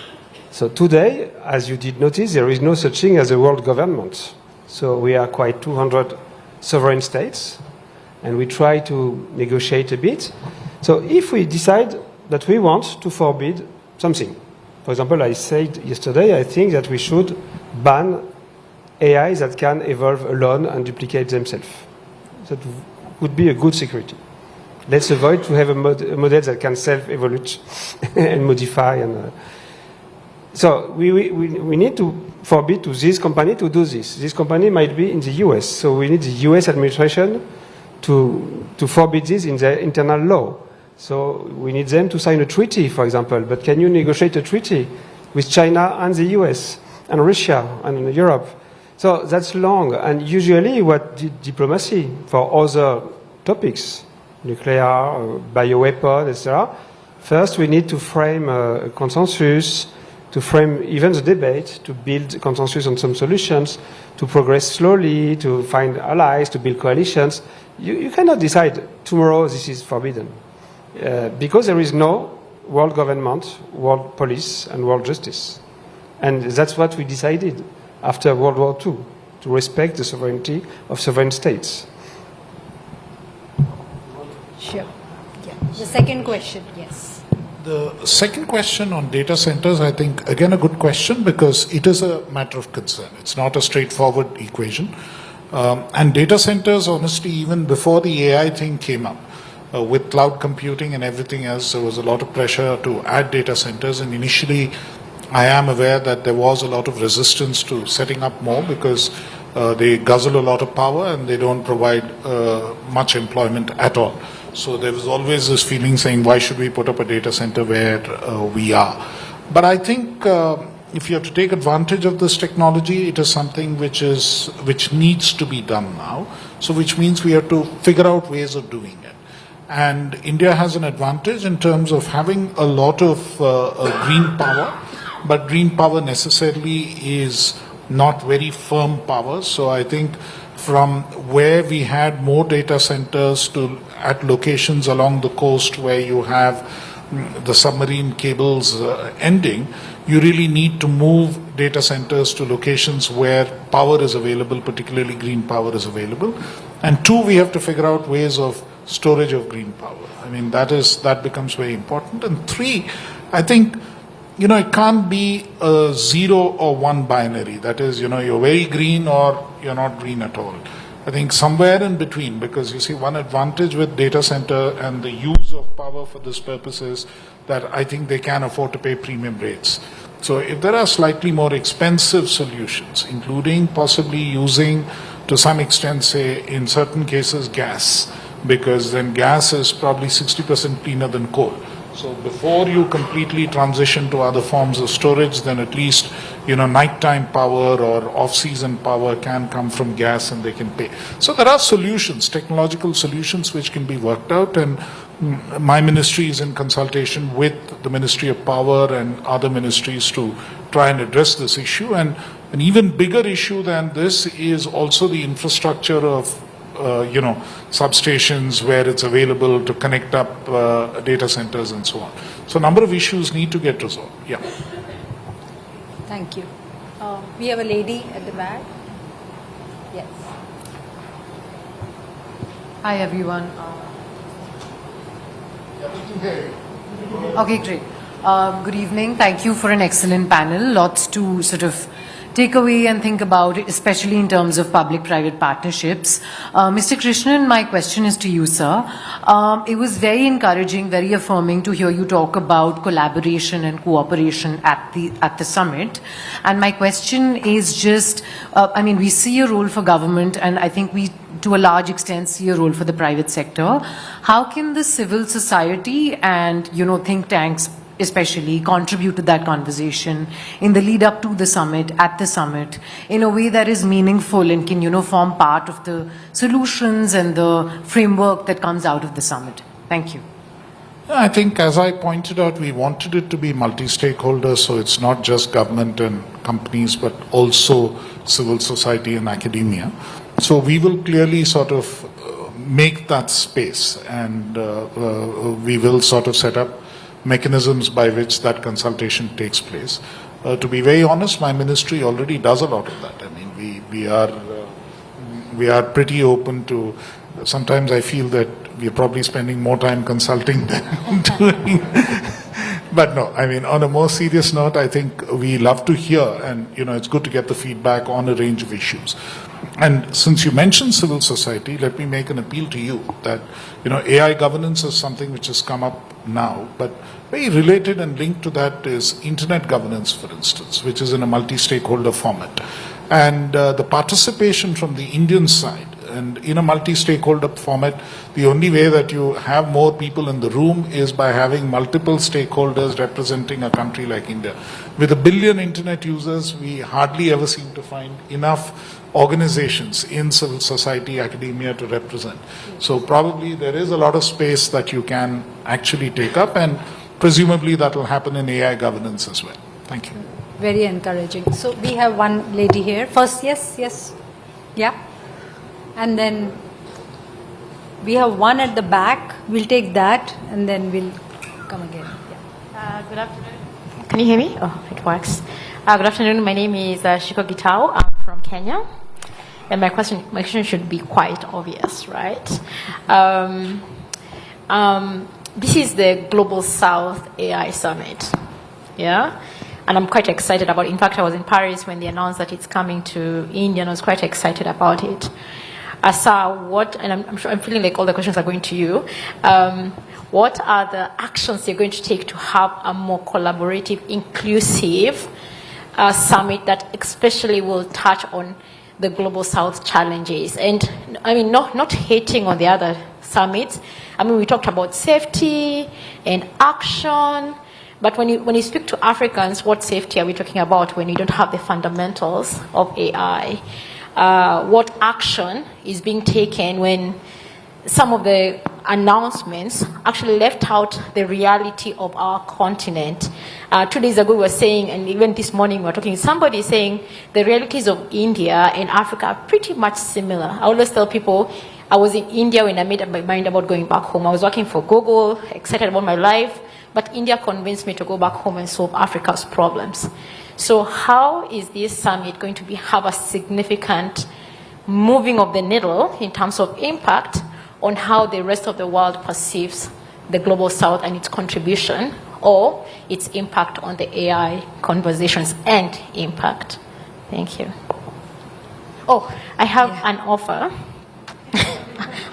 So today, as you did notice, there is no such thing as a world government. So we are quite 200 sovereign states, and we try to negotiate a bit. So if we decide that we want to forbid something, for example, I said yesterday, I think that we should ban AI that can evolve alone and duplicate themselves. That would be a good security. Let's avoid to have a model that can self-evolve and modify. And so we need to forbid to this company to do this. This company might be in the US, so we need the US administration to forbid this in their internal law. So we need them to sign a treaty, for example. But can you negotiate a treaty with China and the US and Russia and Europe? So that's long. And usually what diplomacy for other topics, nuclear, bioweapon, etc. First, we need to frame a consensus, to frame even the debate, to build consensus on some solutions, to progress slowly, to find allies, to build coalitions. You cannot decide tomorrow this is forbidden. Because there is no world government, world police, and world justice. And that's what we decided after World War II, to respect the sovereignty of sovereign states. Sure. Yeah. The second question, yes. The second question on data centers, I think, again, a good question because it is a matter of concern. It's not a straightforward equation. And data centers, honestly, even before the AI thing came up, with cloud computing and everything else, there was a lot of pressure to add data centers. And initially, I am aware that there was a lot of resistance to setting up more because they guzzle a lot of power and they don't provide much employment at all. So there was always this feeling saying, why should we put up a data center where we are? But I think if you have to take advantage of this technology, it is something which needs to be done now. So which means we have to figure out ways of doing it. And India has an advantage in terms of having a lot of green power, but green power necessarily is not very firm power. So I think from where we had more data centers to at locations along the coast where you have the submarine cables ending, you really need to move data centers to locations where power is available, particularly green power is available. And two, we have to figure out ways of storage of green power. I mean, that becomes very important. And three, I think, it can't be a 0 or 1 binary. That is, you're very green or you're not green at all. I think somewhere in between, because you see, one advantage with data center and the use of power for this purpose is that I think they can afford to pay premium rates. So if there are slightly more expensive solutions, including possibly using to some extent, say, in certain cases, gas, because then gas is probably 60% cleaner than coal. So before you completely transition to other forms of storage, then at least, nighttime power or off-season power can come from gas and they can pay. So there are solutions, technological solutions which can be worked out, and my ministry is in consultation with the Ministry of Power and other ministries to try and address this issue. And an even bigger issue than this is also the infrastructure of substations where it's available to connect up data centers and so on. So a number of issues need to get resolved. Yeah. Thank you. We have a lady at the back. Yes. Hi, everyone. Okay, great. Good evening. Thank you for an excellent panel. Lots to sort of take away and think about, especially in terms of public-private partnerships. Mr. Krishnan, my question is to you, sir. It was very encouraging, very affirming to hear you talk about collaboration and cooperation at the summit. And my question is just, we see a role for government, and I think we, to a large extent, see a role for the private sector. How can the civil society and, think tanks especially contribute to that conversation in the lead up to the summit, at the summit, in a way that is meaningful and can, form part of the solutions and the framework that comes out of the summit? Thank you. I think, as I pointed out, we wanted it to be multi-stakeholder, so it's not just government and companies, but also civil society and academia. So we will clearly sort of make that space, and we will sort of set up mechanisms by which that consultation takes place. To be very honest, my ministry already does a lot of that. I mean, we are pretty open to. Sometimes I feel that we're probably spending more time consulting than doing. But no, I mean, on a more serious note, I think we love to hear, and it's good to get the feedback on a range of issues. And since you mentioned civil society, let me make an appeal to you that AI governance is something which has come up now, but very related and linked to that is internet governance, for instance, which is in a multi-stakeholder format. And the participation from the Indian side, and in a multi-stakeholder format, the only way that you have more people in the room is by having multiple stakeholders representing a country like India. With 1 billion internet users, we hardly ever seem to find enough organizations in civil society, academia to represent. So probably there is a lot of space that you can actually take up, and presumably that will happen in AI governance as well. Thank you. Very encouraging. So we have one lady here. First, yes. Yeah. And then we have one at the back. We'll take that and then we'll come again. Yeah. Good afternoon. Can you hear me? Oh, it works. Good afternoon. My name is Shiko Gitao. I'm from Kenya. And my question should be quite obvious, right? This is the Global South AI Summit. Yeah? And I'm quite excited about it. In fact, I was in Paris when they announced that it's coming to India, and I was quite excited about it. Asa, and I'm feeling like all the questions are going to you. What are the actions you're going to take to have a more collaborative, inclusive summit that especially will touch on the Global South challenges? And I mean, not hating on the other summits. I mean, we talked about safety and action. But when you speak to Africans, what safety are we talking about when you don't have the fundamentals of AI? What action is being taken when some of the announcements actually left out the reality of our continent? 2 days ago we were saying, and even this morning we were talking, somebody saying the realities of India and Africa are pretty much similar. I always tell people, I was in India when I made up my mind about going back home. I was working for Google, excited about my life. But India convinced me to go back home and solve Africa's problems. So how is this summit going to have a significant moving of the needle in terms of impact on how the rest of the world perceives the Global South and its contribution, or its impact on the AI conversations and impact? Thank you. Oh, I have an offer.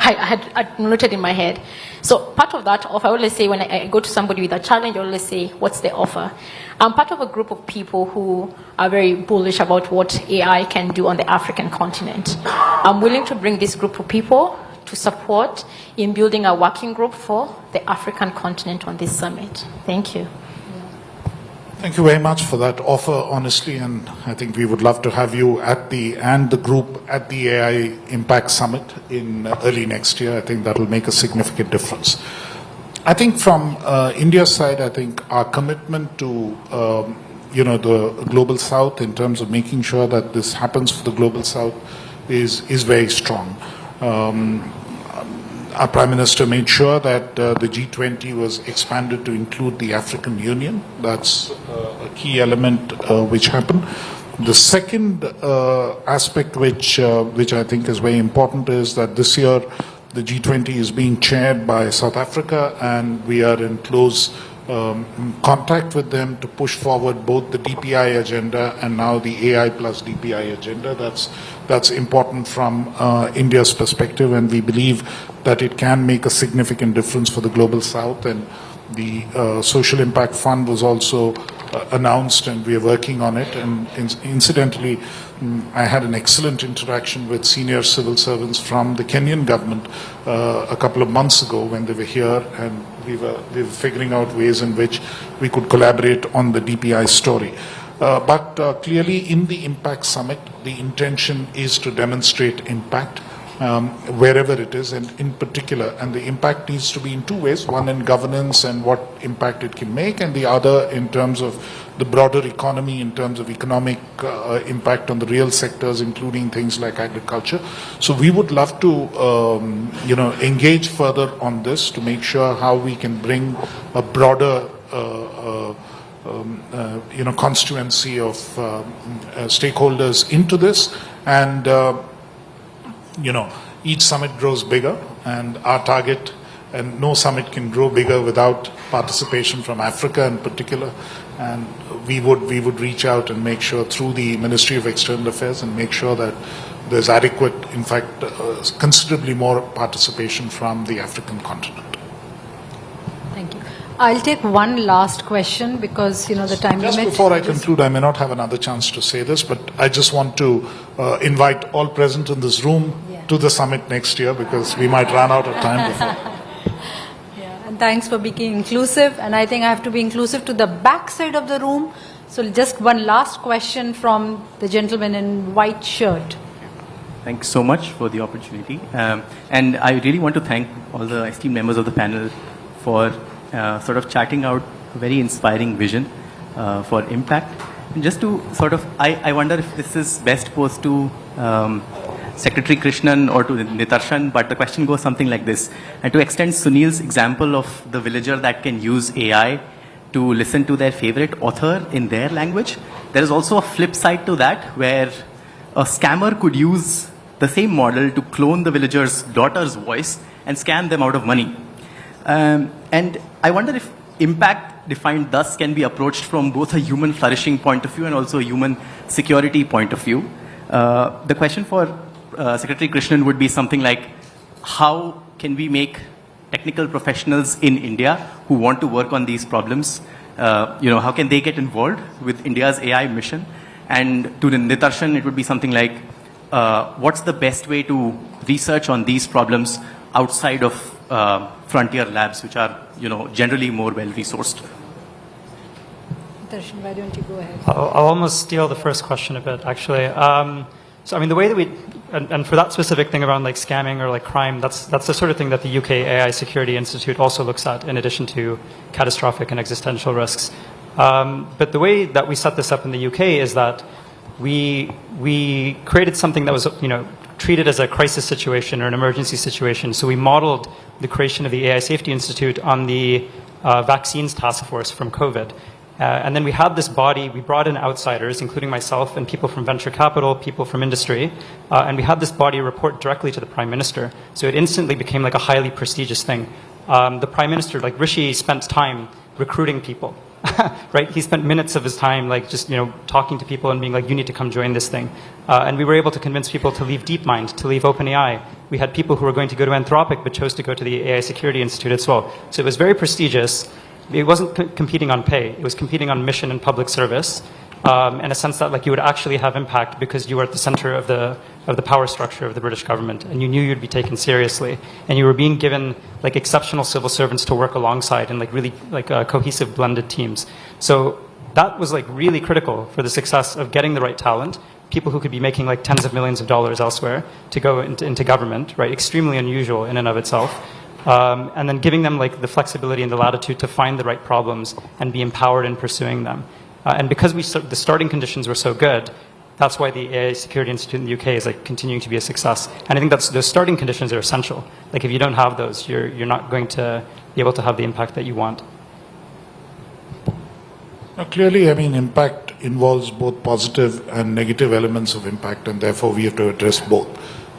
I had noted in my head. So part of that offer, I always say when I go to somebody with a challenge, I always say, what's the offer? I'm part of a group of people who are very bullish about what AI can do on the African continent. I'm willing to bring this group of people to support in building a working group for the African continent on this summit. Thank you. Thank you very much for that offer, honestly, and I think we would love to have you and the group at the AI Impact Summit in early next year. I think that will make a significant difference. I think from India's side, I think our commitment to the Global South in terms of making sure that this happens for the Global South is very strong. Our Prime Minister made sure that the G20 was expanded to include the African Union. That's a key element which happened. The second aspect which I think is very important is that this year the G20 is being chaired by South Africa, and we are in close contact with them to push forward both the DPI agenda and now the AI plus DPI agenda. That's important from India's perspective, and we believe that it can make a significant difference for the Global South. And the Social Impact Fund was also announced, and we are working on it. And incidentally, I had an excellent interaction with senior civil servants from the Kenyan government a couple of months ago when they were here, and we were figuring out ways in which we could collaborate on the DPI story. But clearly in the Impact Summit, the intention is to demonstrate impact wherever it is, and in particular, and the impact needs to be in two ways: one in governance and what impact it can make, and the other in terms of the broader economy, in terms of economic impact on the real sectors, including things like agriculture. So we would love to engage further on this to make sure how we can bring a broader constituency of stakeholders into this, and each summit grows bigger, and our target, and no summit can grow bigger without participation from Africa in particular, and we would reach out and make sure through the Ministry of External Affairs and make sure that there's adequate, in fact, considerably more participation from the African continent. Thank you. I'll take one last question because, the time limit. Just before I conclude, I may not have another chance to say this, but I just want to invite all present in this room to the summit next year, because we might run out of time before. And thanks for being inclusive. And I think I have to be inclusive to the back side of the room. So just one last question from the gentleman in white shirt. Thanks so much for the opportunity. And I really want to thank all the esteemed members of the panel for sort of charting out a very inspiring vision. for impact. And just to sort of, I wonder if this is best posed to Secretary Krishnan or to Nitarshan, but the question goes something like this. And to extend Sunil's example of the villager that can use AI to listen to their favorite author in their language, there is also a flip side to that where a scammer could use the same model to clone the villager's daughter's voice and scam them out of money. And I wonder if impact defined thus can be approached from both a human flourishing point of view and also a human security point of view. The question for Secretary Krishnan would be something like, how can we make technical professionals in India who want to work on these problems, how can they get involved with India's AI mission? And to the Nitarshan, it would be something like, what's the best way to research on these problems outside of frontier labs, which are, generally more well-resourced? Nitarshan, why don't you go ahead? I'll almost steal the first question a bit, actually. So, I mean, the way that we, and for that specific thing around like scamming or like crime, that's the sort of thing that the UK AI Security Institute also looks at in addition to catastrophic and existential risks. But the way that we set this up in the UK is that we created something that was, treated as a crisis situation or an emergency situation. So we modeled the creation of the AI Safety Institute on the vaccines task force from COVID. And then we had this body, we brought in outsiders, including myself and people from venture capital, people from industry, and we had this body report directly to the Prime Minister. So it instantly became like a highly prestigious thing. The Prime Minister, like Rishi, spent time recruiting people, right? He spent minutes of his time like just, talking to people and being like, you need to come join this thing. And we were able to convince people to leave DeepMind, to leave OpenAI. We had people who were going to go to Anthropic but chose to go to the AI Security Institute as well. So it was very prestigious. It wasn't competing on pay. It was competing on mission and public service, in a sense that like you would actually have impact because you were at the center of the power structure of the British government, and you knew you'd be taken seriously, and you were being given like exceptional civil servants to work alongside in like really like cohesive blended teams. So that was like really critical for the success of getting the right talent, people who could be making like tens of millions of dollars elsewhere to go into government, right? Extremely unusual in and of itself. And then giving them like the flexibility and the latitude to find the right problems and be empowered in pursuing them. And because the starting conditions were so good, that's why the AI Security Institute in the UK is like continuing to be a success. And I think those starting conditions are essential. Like if you don't have those, you're not going to be able to have the impact that you want. Now, clearly, impact involves both positive and negative elements of impact, and therefore we have to address both.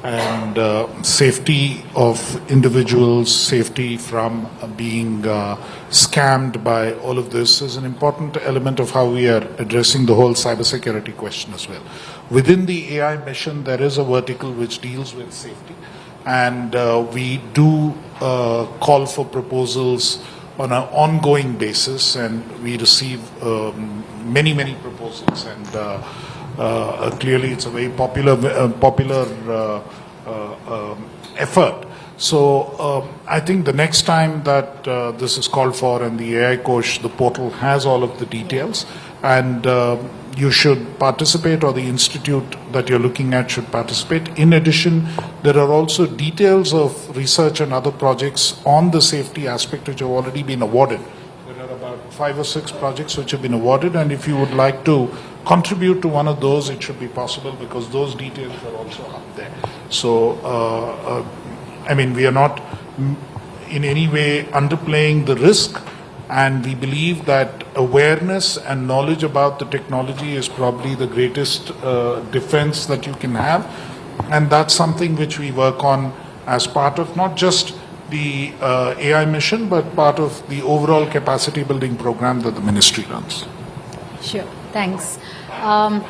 And safety of individuals, safety from being scammed by all of this is an important element of how we are addressing the whole cybersecurity question as well. Within the AI mission, there is a vertical which deals with safety, and we do call for proposals on an ongoing basis, and we receive many proposals, and clearly it's a very popular effort. So I think the next time that this is called for and the AI Kosh, the portal has all of the details, and you should participate, or the institute that you're looking at should participate. In addition, there are also details of research and other projects on the safety aspect which have already been awarded. There are about 5 or 6 projects which have been awarded, and if you would like to contribute to one of those, it should be possible, because those details are also up there. So, we are not in any way underplaying the risk, and we believe that awareness and knowledge about the technology is probably the greatest defense that you can have, and that's something which we work on as part of not just the AI mission, but part of the overall capacity building program that the ministry runs. Sure, thanks.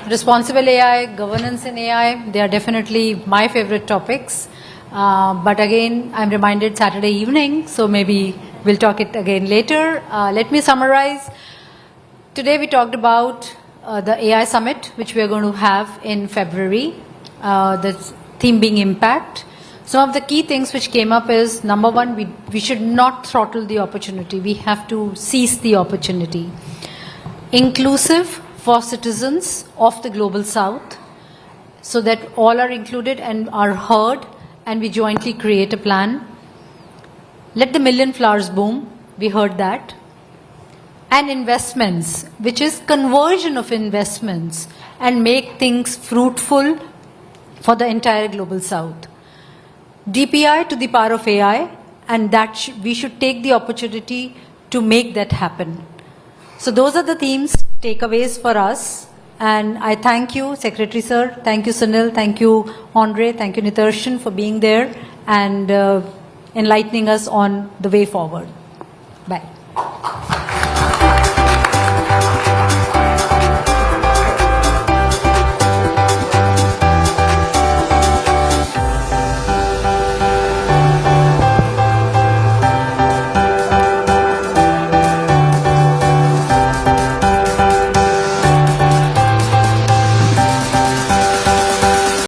Responsible AI, governance in AI, they are definitely my favorite topics. But again, I'm reminded Saturday evening, so maybe we'll talk it again later. Let me summarize. Today we talked about the AI Summit, which we are going to have in February, the theme being impact. Some of the key things which came up is, number one, we should not throttle the opportunity. We have to seize the opportunity. Inclusive for citizens of the Global South, so that all are included and are heard, and we jointly create a plan. Let the million flowers bloom. We heard that. and investments, which is conversion of investments, and make things fruitful for the entire global south. DPI to the power of AI, and that we should take the opportunity to make that happen. So those are the themes, takeaways for us. And I thank you, Secretary Sir, thank you Sunil, thank you Andre, thank you Nitarshan for being there and enlightening us on the way forward. Bye.